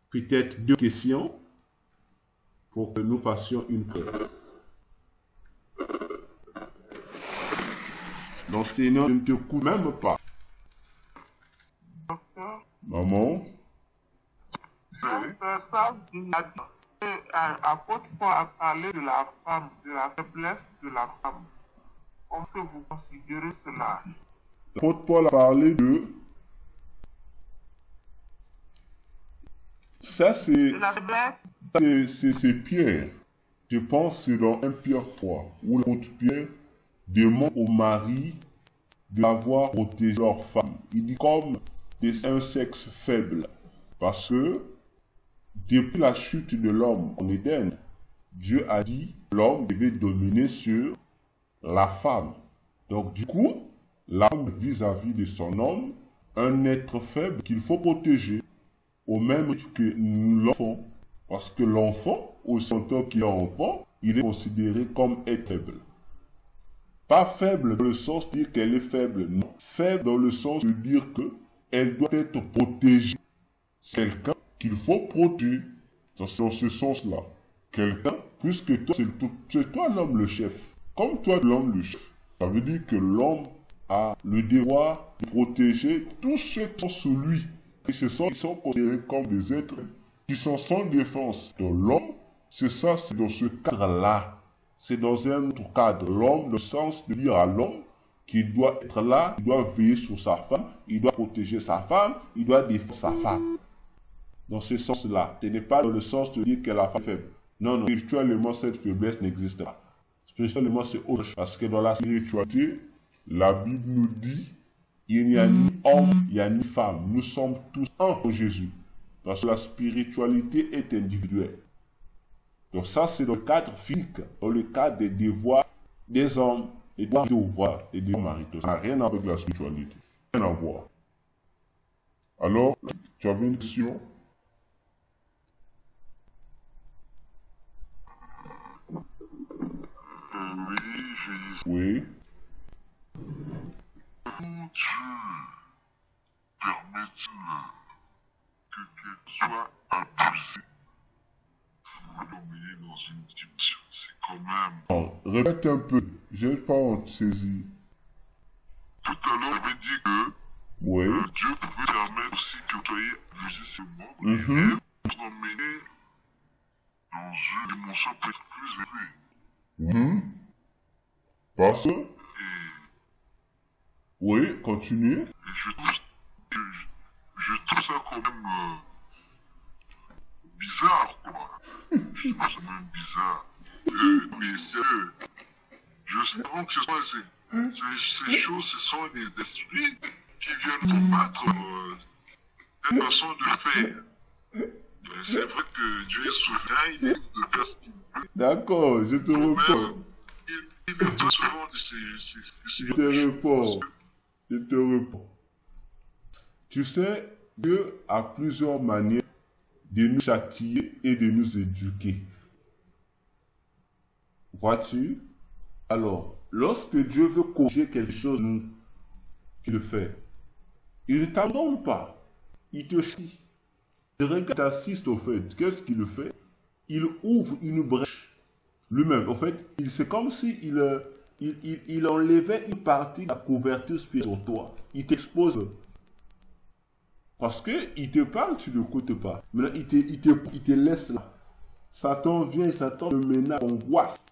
peut-être 2 questions pour que nous fassions une prière. Non, Seigneur, je ne te coupe même pas. Maman? Apôtre Paul a parlé de la femme, de la faiblesse de la femme. Comment est-ce que vous considérez cela? L'apôtre Paul a parlé de... Ça, c'est Pierre. Je pense que c'est dans 1 Pierre 3, où l'apôtre Pierre demande au mari d'avoir protégé leur femme. Il dit comme un sexe faible. Parce que depuis la chute de l'homme en Éden, Dieu a dit que l'homme devait dominer sur la femme. Donc du coup, la femme vis-à-vis de son homme, un être faible qu'il faut protéger, au même titre que l'enfant. Parce que l'enfant, aussi longtemps qu'il est enfant, il est considéré comme être faible. Pas faible dans le sens de dire qu'elle est faible, non. Faible dans le sens de dire qu'elle doit être protégée. C'est quelqu'un qu'il faut protéger. C'est dans ce sens-là. Quelqu'un, puisque toi, c'est toi l'homme le chef. Comme toi l'homme le chef. Ça veut dire que l'homme a le devoir de protéger tous ceux qui sont sous lui. Et ils sont considérés comme des êtres qui sont sans défense. Donc l'homme, c'est ça, c'est dans ce cadre-là. C'est dans un autre cadre. L'homme, le sens de dire à l'homme qu'il doit être là, il doit veiller sur sa femme, il doit protéger sa femme, il doit défendre sa femme. Dans ce sens-là. Ce n'est pas dans le sens de dire que la femme est faible. Non, non. Spirituellement, cette faiblesse n'existe pas. Spirituellement, c'est autre chose. Parce que dans la spiritualité, la Bible nous dit, il n'y a ni homme, il n'y a ni femme. Nous sommes tous un pour Jésus. Parce que la spiritualité est individuelle. Donc ça, c'est dans le cadre physique, dans le cadre des devoirs des hommes, et des devoirs et des maritaux. Ça n'a rien à voir avec la spiritualité. Rien à voir. Alors, tu avais une question? Oui, je dis. Oui. Comment Dieu permet-il que soit abusé pour l'emmener dans une dimension? C'est quand même... Alors, répète un peu, je n'ai pas saisi. Tout à l'heure, j'avais dit que Oui. Dieu pouvait permettre aussi que vous soyez abusé ses membres et vous emmener dans une dimension peut-être plus élevée. Parce que... Oui, continue. Je trouve ça quand même bizarre, quoi. Je trouve ça quand même bizarre. Mais sérieux, je sais pas que ces choses, ce sont des esprits qui viennent combattre cette façon de faire. C'est vrai que Dieu est souverain, il est de faire ce qu'il veut. D'accord, je te réponds. Il est pas souvent de ces... Je te réponds. Tu sais, Dieu a plusieurs manières de nous châtier et de nous éduquer. Vois-tu? Alors, lorsque Dieu veut corriger quelque chose, il le fait. Il ne t'abandonne pas. Il te chie. Le regard t'assiste au fait. Qu'est-ce qu'il fait? Il ouvre une brèche. Lui-même, en fait, c'est comme si il enlevait une partie de la couverture spirituelle sur toi. Il t'expose. Parce que il te parle, tu ne l'écoutes pas. Maintenant, il te laisse là. Satan vient et Satan te menace, angoisse.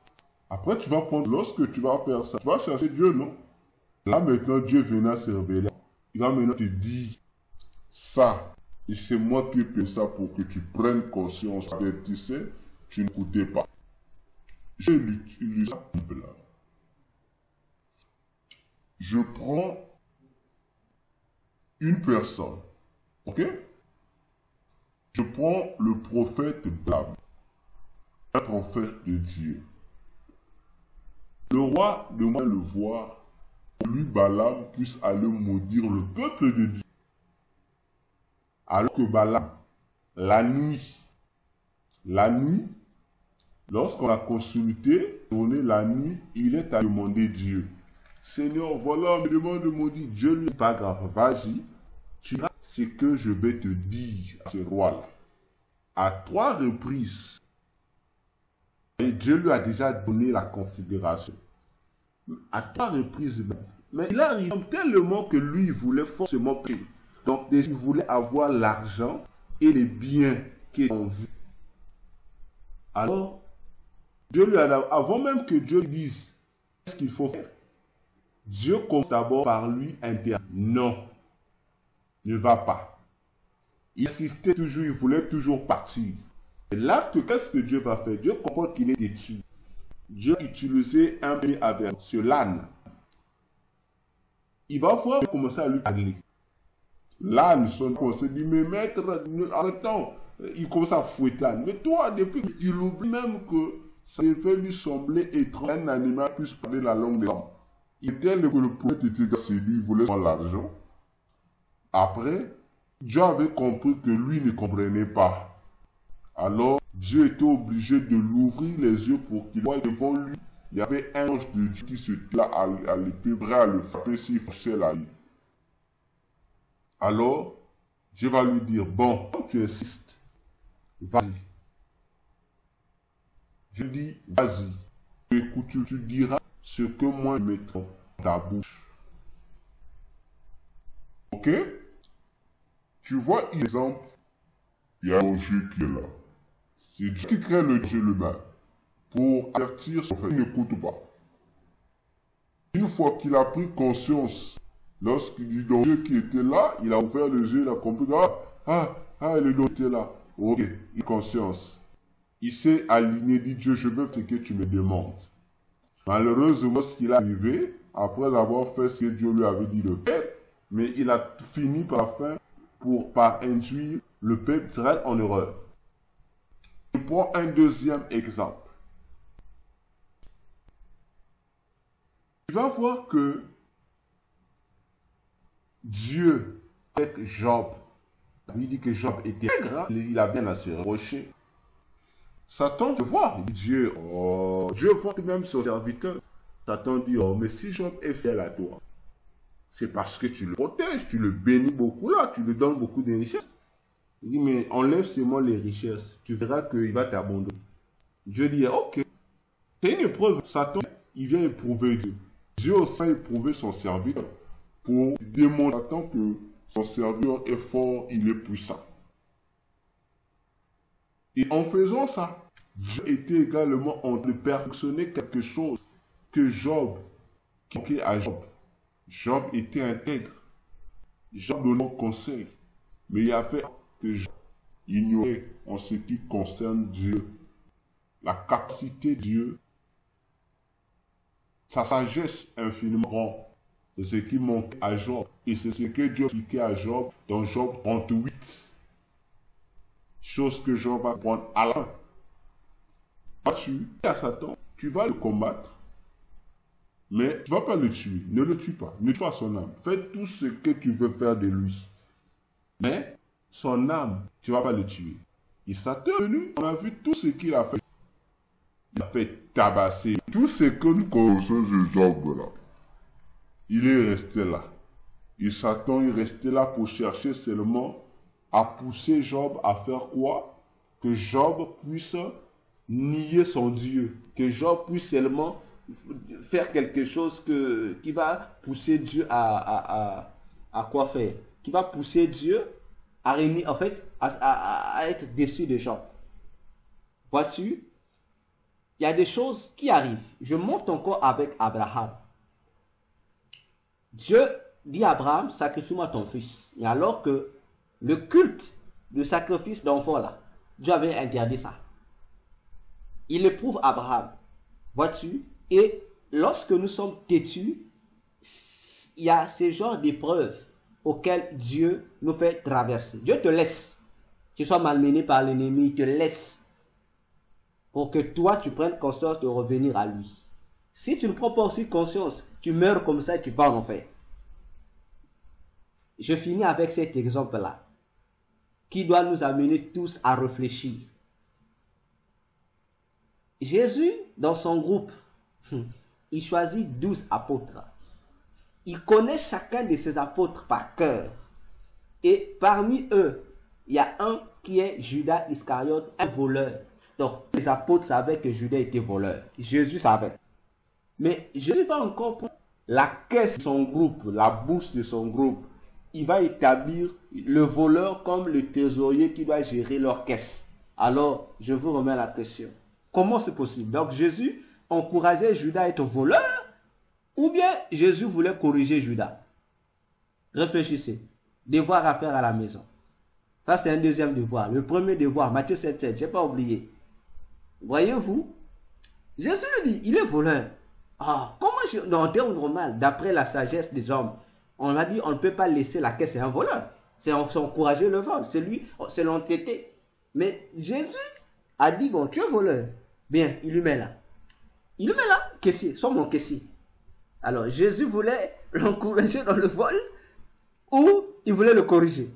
Après, tu vas prendre, lorsque tu vas faire ça, tu vas chercher Dieu, non? Là, maintenant, Dieu viendra se révéler. Il va maintenant te dire ça. Et c'est moi qui ai fait ça pour que tu prennes conscience. Tu sais, tu n'écoutais pas. J'ai utilisé ça comme là. Je prends une personne. Ok? Je prends le prophète Balaam. Un prophète de Dieu. Le roi demande le voir. Pour lui, Balaam puisse aller maudire le peuple de Dieu. Alors que Balaam, la nuit, lorsqu'on a consulté, tourné la nuit, il est à demander Dieu. Seigneur, voilà, on me demande de maudire. Dieu lui dit, pas grave, vas-y, tu verras ce que je vais te dire à ce roi-là. À 3 reprises, et Dieu lui a déjà donné la configuration. À 3 reprises, mais il arrive tellement que lui, il voulait forcément prier. Donc, déjà, il voulait avoir l'argent et les biens qu'il a en vue. Alors, Dieu lui a, avant même que Dieu lui dise ce qu'il faut faire, Dieu commence d'abord par lui interdire. Non, ne va pas. Il insistait toujours, il voulait toujours partir. Et là, qu'est-ce que Dieu va faire? Dieu comprend qu'il est têtu. Dieu a utilisé un premier avertissement sur l'âne. Il va voir commencer à lui parler. L'âne, on se dit, mais maître, arrêtons. Il commence à fouetter l'âne. Mais toi, depuis, il oublie même que ça devait lui sembler étrange. Un animal puisse parler la langue des hommes. Il était que le prophète était séduit, il voulait prendre l'argent. Après, Dieu avait compris que lui ne comprenait pas. Alors, Dieu était obligé de l'ouvrir les yeux pour qu'il voie devant lui. Il y avait un ange de Dieu qui se tient à l'épée, prêt à le frapper s'il franchissait la ligne. Alors, Dieu va lui dire, bon, quand tu insistes, vas-y. Je dis, vas-y. Écoute, tu diras ce que moi je mettrai dans ta bouche. Ok? Tu vois, exemple, il y a un danger qui est là. C'est Dieu qui crée le danger lui-même pour avertir son frère. Il n'écoute pas. Une fois qu'il a pris conscience, lorsqu'il dit donc Dieu qui était là, il a ouvert les yeux, il a compris, le danger était là. Ok, il a conscience. Il s'est aligné, dit Dieu, je veux ce que tu me demandes. Malheureusement, ce qu'il est arrivé, après avoir fait ce que Dieu lui avait dit de faire, mais il a fini par faire par induire le peuple d'Israël en erreur. Je prends un deuxième exemple. Tu vas voir que Dieu, avec Job, lui dit que Job était grave, il a bien à se reprocher. Satan te voit, Dieu voit même son serviteur. Satan dit, mais si Job est fidèle à toi, c'est parce que tu le protèges, tu le bénis beaucoup là, tu lui donnes beaucoup de richesses. Il dit, mais enlève seulement les richesses, tu verras qu'il va t'abandonner. Dieu dit, ok, c'est une épreuve. Satan, il vient éprouver Dieu. Dieu aussi a éprouvé son serviteur pour démontrer à Satan que son serviteur est fort, il est puissant. Et en faisant ça, Dieu était également en train de perfectionner quelque chose que Job, qui manquait à Job. Job était intègre. Job donnait conseil. Mais il y avait que Job ignorait en ce qui concerne Dieu. La capacité de Dieu, sa sagesse infiniment grande. C'est ce qui manquait à Job. Et c'est ce que Dieu expliquait à Job dans Job 38. Chose que Job va prendre à la fin. Tu es à Satan, tu vas le combattre, mais tu ne vas pas le tuer. Ne le tue pas. Ne tue pas son âme. Fais tout ce que tu veux faire de lui. Mais son âme, tu ne vas pas le tuer. Et Satan est venu, on a vu tout ce qu'il a fait. Il a fait tabasser. Tout ce que nous connaissons de Job là. Il est resté là. Et Satan est resté là pour chercher seulement à pousser Job à faire quoi? Que Job puisse nier son Dieu. Que Job puisse seulement faire quelque chose qui va pousser Dieu à quoi faire? Qui va pousser Dieu à être déçu de Job. Vois-tu, il y a des choses qui arrivent. Je monte encore avec Abraham. Dieu dit à Abraham, sacrifie-moi ton fils. Et alors que le culte de sacrifice d'enfant là, Dieu avait interdit ça. Il éprouve Abraham. Vois-tu, et lorsque nous sommes têtus, il y a ce genre d'épreuves auxquelles Dieu nous fait traverser. Dieu te laisse. Tu sois malmené par l'ennemi, il te laisse. Pour que toi, tu prennes conscience de revenir à lui. Si tu ne prends pas aussi conscience, tu meurs comme ça et tu vas en enfer. Je finis avec cet exemple-là, qui doit nous amener tous à réfléchir. Jésus, dans son groupe, il choisit 12 apôtres. Il connaît chacun de ses apôtres par cœur. Et parmi eux, il y a un qui est Judas Iscariote, un voleur. Donc, les apôtres savaient que Judas était voleur. Jésus savait. Mais Jésus va encore prendre la caisse de son groupe, la bourse de son groupe. Il va établir le voleur comme le trésorier qui doit gérer leur caisse. Alors, je vous remets la question. Comment c'est possible? Donc, Jésus encourageait Judas à être voleur ou bien Jésus voulait corriger Judas? Réfléchissez. Devoir à faire à la maison. Ça, c'est un deuxième devoir. Le premier devoir, Matthieu 7,7, je n'ai pas oublié. Voyez-vous, Jésus lui dit, il est voleur. Ah, comment en termes normaux, d'après la sagesse des hommes, on a dit, on ne peut pas laisser la caisse à un voleur. C'est encourager le vol. C'est lui, c'est l'entêté. Mais Jésus a dit, bon, tu es voleur. Bien, il lui met là. Il lui met là, caissier, sois mon caissier. Alors, Jésus voulait l'encourager dans le vol ou il voulait le corriger?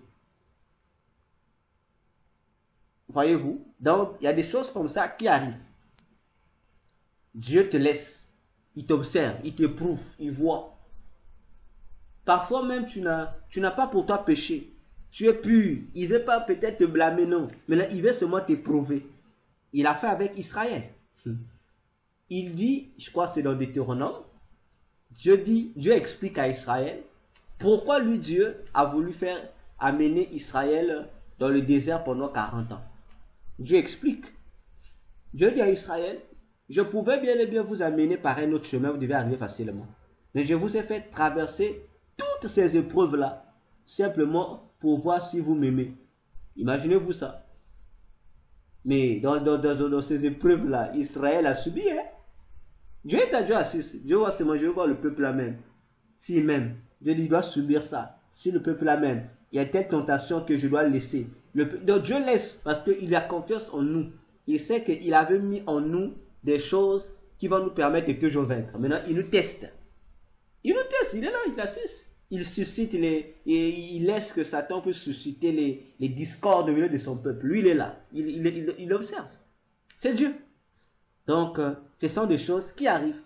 Voyez-vous? Donc, il y a des choses comme ça qui arrivent. Dieu te laisse. Il t'observe, il t'éprouve, il voit. Parfois même, tu n'as pas pour toi péché. Tu es pur. Il ne veut pas peut-être te blâmer, non. Mais là, il veut seulement t'éprouver. Il a fait avec Israël. Il dit, je crois que c'est dans Deutéronome, Dieu explique à Israël pourquoi lui, Dieu, a voulu amener Israël dans le désert pendant 40 ans. Dieu explique. Dieu dit à Israël, je pouvais bien et bien vous amener par un autre chemin, vous devez arriver facilement. Mais je vous ai fait traverser toutes ces épreuves-là, simplement pour voir si vous m'aimez. Imaginez-vous ça. Mais dans ces épreuves-là, Israël a subi. Hein? Dieu est à Dieu assis. Dieu voit seulement, je veux voir le peuple là même. S'il m'aime, Dieu dit, il doit subir ça. Si le peuple là même, il y a telle tentation que je dois laisser. Donc Dieu laisse parce qu'il a confiance en nous. Il sait qu'il avait mis en nous des choses qui vont nous permettre de toujours vaincre. Maintenant, il nous teste. Il nous teste, il est là, il assiste. Il suscite il laisse que Satan puisse susciter les discordes au milieu de son peuple. Lui, il est là. Il observe. C'est Dieu. Donc, ce sont des choses qui arrivent.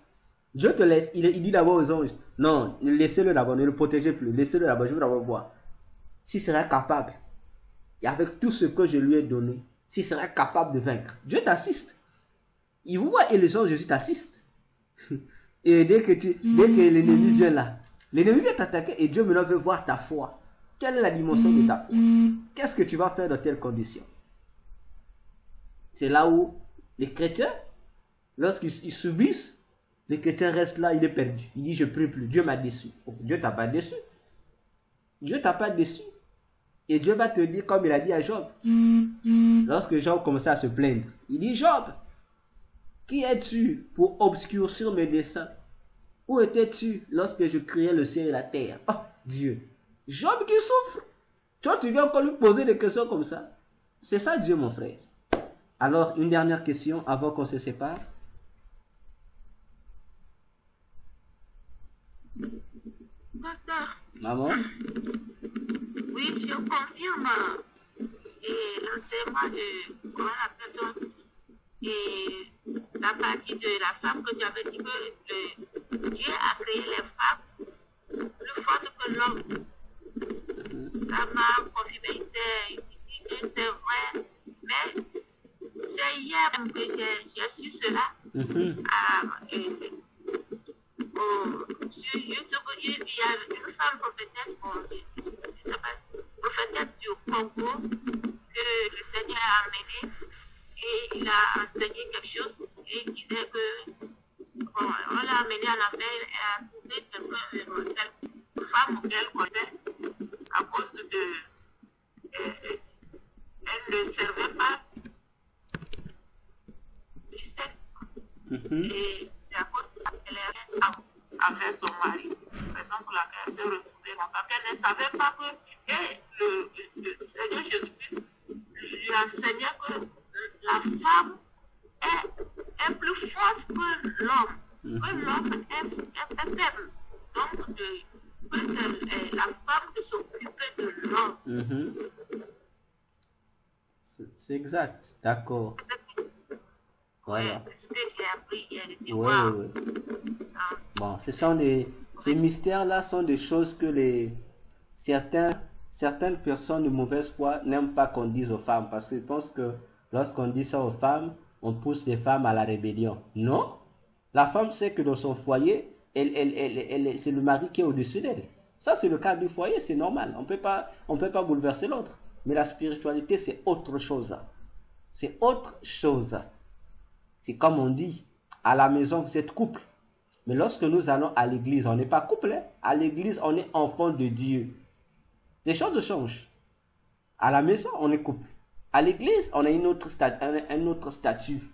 Dieu te laisse. Il dit d'abord aux anges, non, laissez-le d'abord, ne le protégez plus. Laissez-le d'abord, je veux d'abord voir. S'il sera capable, et avec tout ce que je lui ai donné, s'il sera capable de vaincre, Dieu t'assiste. Il vous voit et les anges, Jésus t'assiste. Et dès que l'ennemi vient là, l'ennemi vient t'attaquer et Dieu maintenant veut voir ta foi. Quelle est la dimension de ta foi? Qu'est-ce que tu vas faire dans telles conditions? C'est là où les chrétiens, lorsqu'ils subissent, les chrétiens restent là, il est perdu. Il dit, je prie plus. Dieu m'a déçu. Oh, Dieu t'a pas déçu. Dieu t'a pas déçu. Et Dieu va te dire, comme il a dit à Job. Lorsque Job commençait à se plaindre, il dit, Job, qui es-tu pour obscurcir mes desseins? Où étais-tu lorsque je créais le ciel et la terre? Oh, Dieu. Job qui souffre. Toi, tu viens encore lui poser des questions comme ça. C'est ça Dieu, mon frère. Alors, une dernière question avant qu'on se sépare. Docteur. Maman? Oui, je confirme. Et l'enseignement de, comment on appelle, et la partie de la femme que tu avais dit que Dieu a créé les femmes plus fortes que l'homme. Ça m'a confirmé, c'est vrai, mais c'est hier même que j'ai su cela. Sur YouTube, il y a une femme prophétesse, je sais pas, prophétesse du Congo que le Seigneur a amenée et il a femme qu'elle connaissait à cause de... elle ne servait pas du sexe. Et c'est à cause de ça qu'elle est avec son mari. Raison pour laquelle elle s'est retrouvée là-bas. Elle ne savait pas que le Seigneur Jésus-Christ lui enseignait que la femme est plus forte que l'homme. Que l'homme est faible. Donc, que c'est la femme de s'occuper de l'homme. C'est exact, d'accord. Voilà. C'est ce que j'ai appris hier. Oui. Bon, ces mystères-là sont des choses que certaines personnes de mauvaise foi n'aiment pas qu'on dise aux femmes, parce qu'ils pensent que lorsqu'on dit ça aux femmes, on pousse les femmes à la rébellion. Non, la femme sait que dans son foyer, c'est le mari qui est au-dessus d'elle. Ça, c'est le cadre du foyer, c'est normal. On peut pas bouleverser l'autre. Mais la spiritualité, c'est autre chose. C'est autre chose. C'est comme on dit, à la maison, vous êtes couple. Mais lorsque nous allons à l'église, on n'est pas couple. Hein? À l'église, on est enfant de Dieu. Les choses changent. À la maison, on est couple. À l'église, on a un autre statut. Vous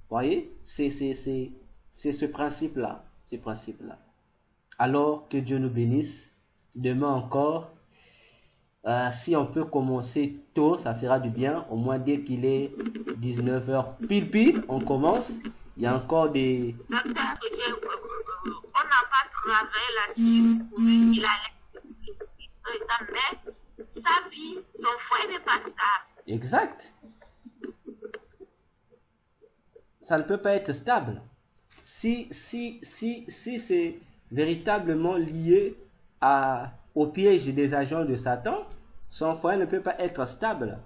voyez? C'est ce principe-là. Alors, que Dieu nous bénisse. Demain encore, si on peut commencer tôt, ça fera du bien. Au moins, dès qu'il est 19h pile, on commence. Il y a encore des... On n'a pas travaillé là-dessus pour lui. Il a mais sa vie, son foyer n'est pas stable. Exact. Ça ne peut pas être stable. Si c'est véritablement lié au piège des agents de Satan, son foyer ne peut pas être stable.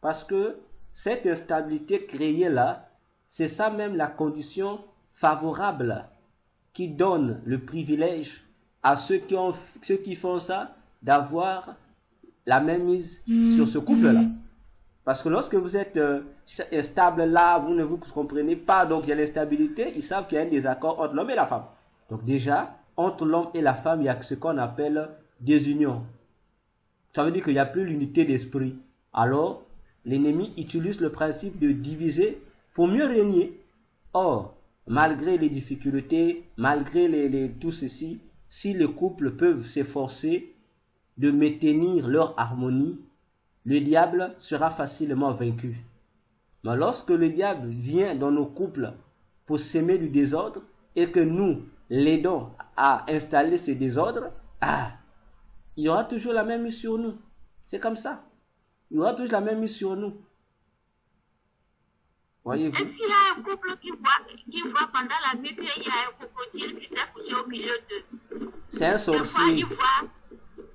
Parce que cette instabilité créée là, c'est ça même la condition favorable qui donne le privilège à ceux qui font ça d'avoir la même mise sur ce couple-là. Parce que lorsque vous êtes stable là, vous ne vous comprenez pas, donc il y a l'instabilité, ils savent qu'il y a un désaccord entre l'homme et la femme. Donc déjà, entre l'homme et la femme, il y a ce qu'on appelle désunion. Ça veut dire qu'il n'y a plus l'unité d'esprit. Alors, l'ennemi utilise le principe de diviser pour mieux régner. Or, malgré les difficultés, malgré tout ceci, si les couples peuvent s'efforcer de maintenir leur harmonie, le diable sera facilement vaincu. Mais lorsque le diable vient dans nos couples pour s'aimer du désordre et que nous l'aidons à installer ce désordre, il y aura toujours la même mise sur nous. C'est comme ça. Il y aura toujours la même mise sur nous. Voyez-vous? Est-ce qu'il y a un couple qui voit pendant la nuit qu'il y a un crocodile qui s'est couché au milieu d'eux? C'est un sorcier. Des fois, il voit,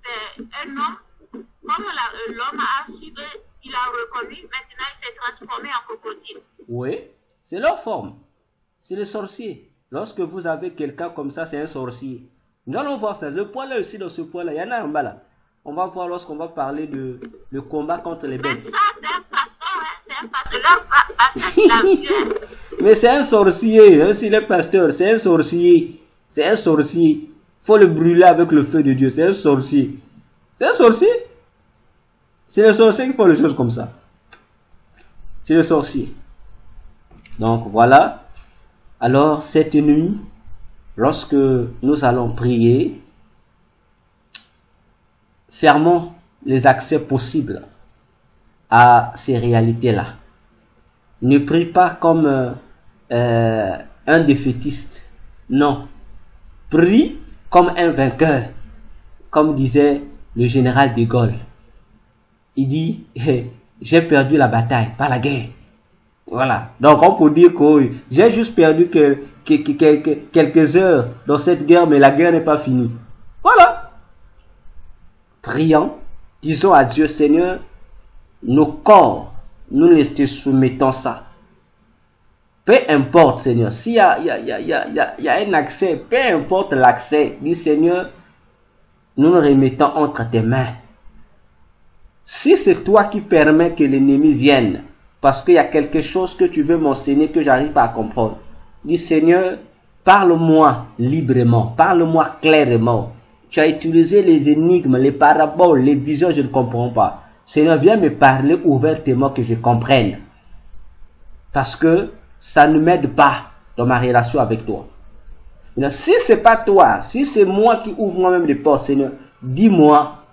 c'est un homme. Comme l'homme a su qu'il a reconnu, maintenant il s'est transformé en crocodile. Oui, c'est leur forme. C'est le sorcier. Lorsque vous avez quelqu'un comme ça, c'est un sorcier. Nous allons voir ça. Le point là aussi, dans ce point là, il y en a un bas là. On va voir lorsqu'on va parler de le combat contre les bêtes. Mais ça, c'est un pasteur, hein, c'est un pasteur. Leur pasteur qui l'a vu. Mais c'est un sorcier, hein, s'il est pasteur, c'est un sorcier. C'est un sorcier. Faut le brûler avec le feu de Dieu. C'est un sorcier. C'est un sorcier. C'est le sorcier qui font les choses comme ça. C'est le sorcier. Donc voilà. Alors cette nuit, lorsque nous allons prier, fermons les accès possibles à ces réalités-là. Ne prie pas comme un défaitiste. Non. Prie comme un vainqueur. Comme disait le général de Gaulle. Il dit, j'ai perdu la bataille, pas la guerre. Voilà. Donc on peut dire que j'ai juste perdu quelques heures dans cette guerre, mais la guerre n'est pas finie. Voilà. Prions, disons à Dieu, Seigneur, nos corps, nous les te soumettons ça. Peu importe, Seigneur, s'il y a un accès, peu importe l'accès, dis Seigneur, nous nous remettons entre tes mains. Si c'est toi qui permets que l'ennemi vienne, parce qu'il y a quelque chose que tu veux m'enseigner que j'arrive pas à comprendre, dis Seigneur, parle-moi librement, parle-moi clairement. Tu as utilisé les énigmes, les paraboles, les visions, je ne comprends pas. Seigneur, viens me parler ouvertement que je comprenne. Parce que ça ne m'aide pas dans ma relation avec toi. Maintenant, si c'est pas toi, si c'est moi qui ouvre moi-même les portes, Seigneur, dis-moi,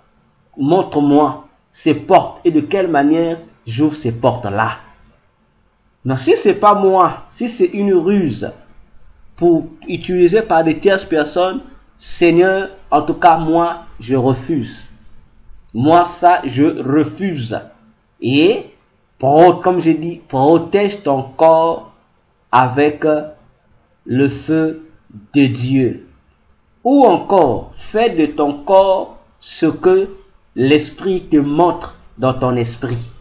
montre-moi ces portes et de quelle manière j'ouvre ces portes-là. Non, si c'est pas moi, si c'est une ruse pour utiliser par des tierces personnes, Seigneur, en tout cas, moi, je refuse. Moi, ça, je refuse. Et, comme je dis, protège ton corps avec le feu de Dieu. Ou encore, fais de ton corps ce que l'Esprit te montre dans ton esprit.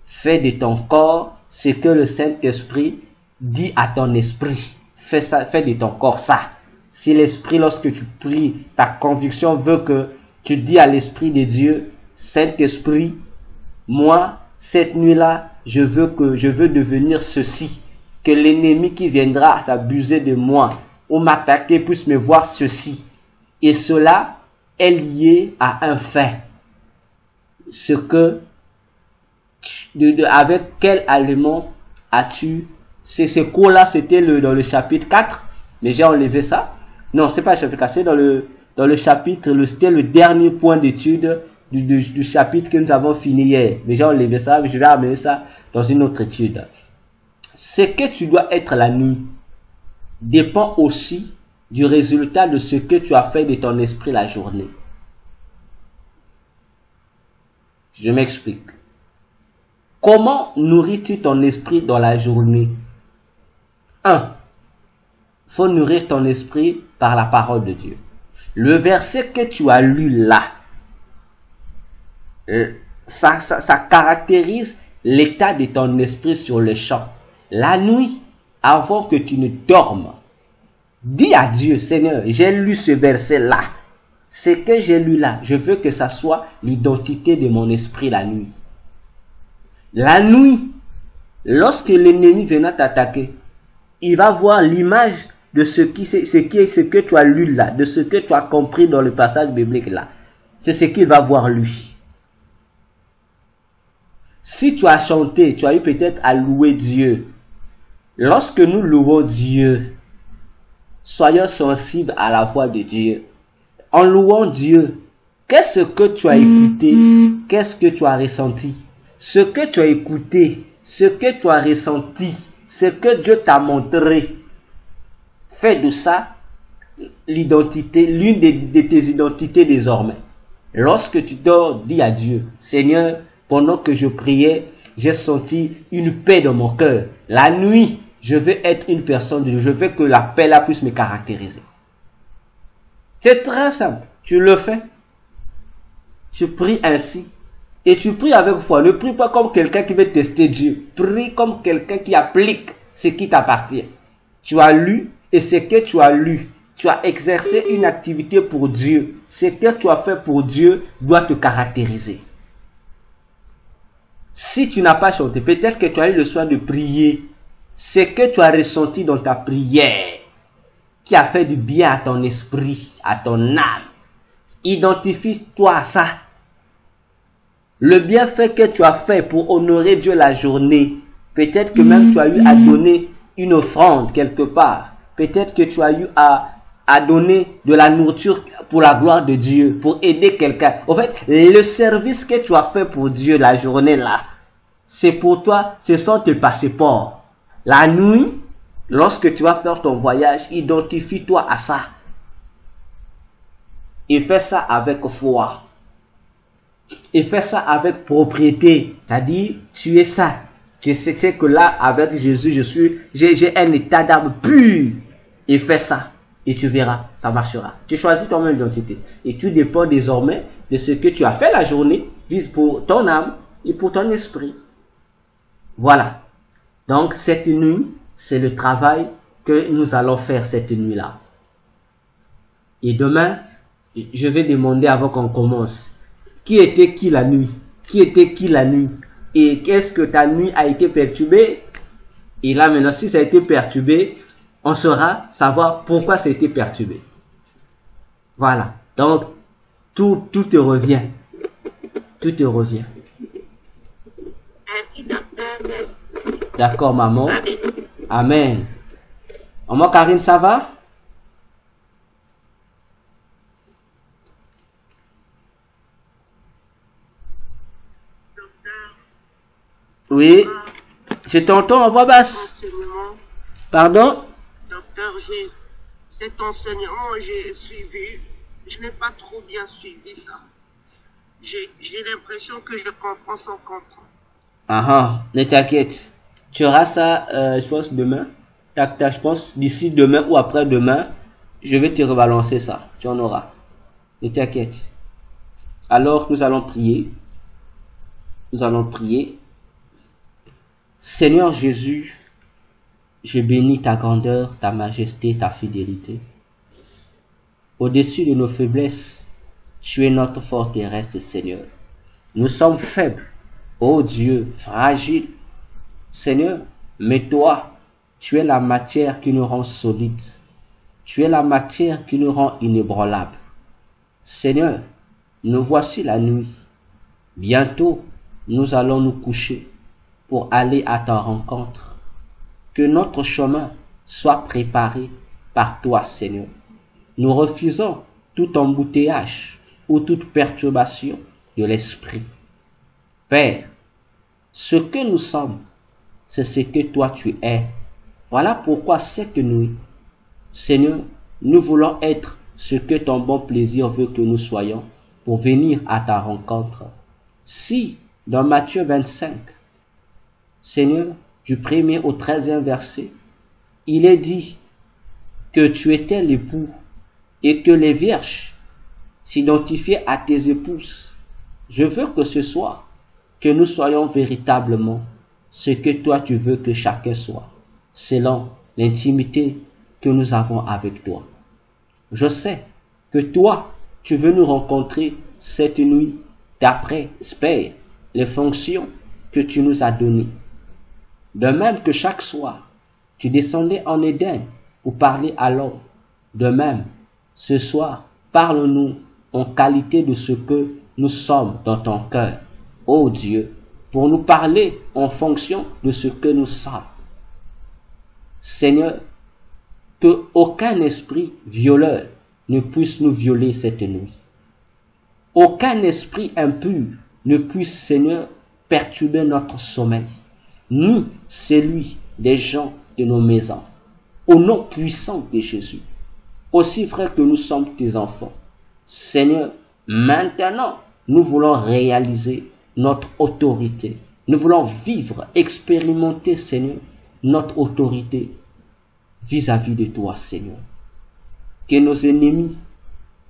Fais de ton corps ce que le Saint-Esprit dit à ton esprit. Fais ça, fais de ton corps ça. Si l'Esprit, lorsque tu pries, ta conviction veut que tu dis à l'Esprit de Dieu, Saint-Esprit, moi, cette nuit-là, je veux devenir ceci. Que l'ennemi qui viendra s'abuser de moi ou m'attaquer puisse me voir ceci. Et cela est lié à un fait. Ce que, avec quel aliment as-tu, ce cours-là, c'était dans le chapitre 4, mais j'ai enlevé ça. Non, c'est pas le chapitre 4, c'est dans le chapitre, c'était le dernier point d'étude du chapitre que nous avons fini hier. Mais j'ai enlevé ça, mais je vais amener ça dans une autre étude. Ce que tu dois être la nuit dépend aussi du résultat de ce que tu as fait de ton esprit la journée. Je m'explique. Comment nourris-tu ton esprit dans la journée? 1. Faut nourrir ton esprit par la parole de Dieu. Le verset que tu as lu là, ça caractérise l'état de ton esprit sur le champ. La nuit, avant que tu ne dormes, dis à Dieu, Seigneur, j'ai lu ce verset-là. Ce que j'ai lu là, je veux que ça soit l'identité de mon esprit la nuit. La nuit, lorsque l'ennemi viendra t'attaquer, il va voir l'image de ce que tu as lu là, de ce que tu as compris dans le passage biblique là. C'est ce qu'il va voir lui. Si tu as chanté, tu as eu peut-être à louer Dieu. Lorsque nous louons Dieu, soyons sensibles à la voix de Dieu. En louant Dieu, qu'est-ce que tu as écouté? Qu'est-ce que tu as ressenti? Ce que tu as écouté, ce que tu as ressenti, ce que Dieu t'a montré, fais de ça l'identité, l'une de tes identités désormais. Lorsque tu dors, dis à Dieu, Seigneur, pendant que je priais, j'ai senti une paix dans mon cœur. La nuit, je veux être une personne de Dieu. Je veux que la paix là puisse me caractériser. C'est très simple. Tu le fais. Tu pries ainsi. Et tu pries avec foi. Ne prie pas comme quelqu'un qui veut tester Dieu. Prie comme quelqu'un qui applique ce qui t'appartient. Tu as lu et ce que tu as lu, tu as exercé une activité pour Dieu. Ce que tu as fait pour Dieu doit te caractériser. Si tu n'as pas chanté, peut-être que tu as eu le soin de prier. Ce que tu as ressenti dans ta prière, qui a fait du bien à ton esprit, à ton âme, identifie-toi à ça. Le bienfait que tu as fait pour honorer Dieu la journée, peut-être que même tu as eu à donner une offrande quelque part. Peut-être que tu as eu à donner de la nourriture pour la gloire de Dieu, pour aider quelqu'un. En fait, le service que tu as fait pour Dieu la journée là, c'est pour toi, ce sont tes passeports. La nuit, lorsque tu vas faire ton voyage, identifie-toi à ça. Et fais ça avec foi. Et fais ça avec propriété. C'est-à-dire, tu es ça. Je sais que là, avec Jésus, j'ai un état d'âme pur. Et fais ça. Et tu verras, ça marchera. Tu choisis toi-même l'identité. Et tu dépends désormais de ce que tu as fait la journée, pour ton âme et pour ton esprit. Voilà. Donc, cette nuit, c'est le travail que nous allons faire cette nuit-là. Et demain, je vais demander avant qu'on commence, qui était qui la nuit? Qui était qui la nuit? Et qu'est-ce que ta nuit a été perturbée? Et là maintenant, si ça a été perturbé, on saura savoir pourquoi ça a été perturbé. Voilà. Donc, tout te revient. Tout te revient. Merci, docteur. Merci. D'accord, maman. Amen. Amen. Maman Karine, ça va? Docteur, Oui. Je t'entends en voix basse. enseignement, Pardon? docteur, cet enseignement, j'ai suivi, je n'ai pas trop bien suivi ça. J'ai l'impression que je comprends sans comprendre. Ah, ne t'inquiète. Tu auras ça, je pense, demain. Tac, tac, je pense, d'ici demain ou après-demain, je vais te rebalancer ça. Tu en auras. Ne t'inquiète. Alors, nous allons prier. Nous allons prier. Seigneur Jésus, je bénis ta grandeur, ta majesté, ta fidélité. Au-dessus de nos faiblesses, tu es notre forteresse, Seigneur. Nous sommes faibles, ô Dieu, fragiles. Seigneur, mais toi, tu es la matière qui nous rend solides. Tu es la matière qui nous rend inébranlables. Seigneur, nous voici la nuit. Bientôt, nous allons nous coucher pour aller à ta rencontre. Que notre chemin soit préparé par toi, Seigneur. Nous refusons tout embouteillage ou toute perturbation de l'esprit. Père, ce que nous sommes, c'est ce que toi tu es. Voilà pourquoi cette nuit, Seigneur, nous voulons être ce que ton bon plaisir veut que nous soyons pour venir à ta rencontre. Si, dans Matthieu 25, Seigneur, du 1er au 13e verset, il est dit que tu étais l'époux et que les vierges s'identifiaient à tes épouses. Je veux que ce soir, que nous soyons véritablement ce que toi tu veux que chacun soit, selon l'intimité que nous avons avec toi. Je sais que toi, tu veux nous rencontrer cette nuit d'après, espère, les fonctions que tu nous as données. De même que chaque soir, tu descendais en Éden pour parler à l'homme. De même, ce soir, parle-nous en qualité de ce que nous sommes dans ton cœur, ô Dieu, pour nous parler en fonction de ce que nous sommes. Seigneur, que aucun esprit violeur ne puisse nous violer cette nuit. Aucun esprit impur ne puisse, Seigneur, perturber notre sommeil, ni celui des gens de nos maisons. Au nom puissant de Jésus, aussi vrai que nous sommes tes enfants, Seigneur, maintenant, nous voulons réaliser notre autorité. Nous voulons vivre, expérimenter, Seigneur, notre autorité vis-à-vis de toi, Seigneur. Que nos ennemis,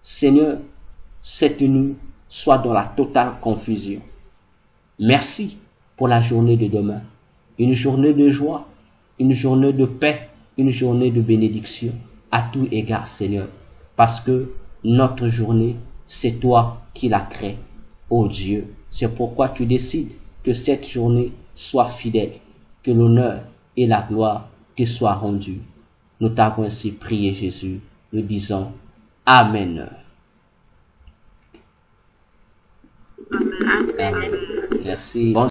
Seigneur, cette nuit, soient dans la totale confusion. Merci pour la journée de demain. Une journée de joie, une journée de paix, une journée de bénédiction à tout égard, Seigneur. Parce que notre journée, c'est toi qui la crée, ô Dieu. C'est pourquoi tu décides que cette journée soit fidèle, que l'honneur et la gloire te soient rendus. Nous t'avons ainsi prié, Jésus. Nous disons Amen. Amen. Amen. Merci. Bonne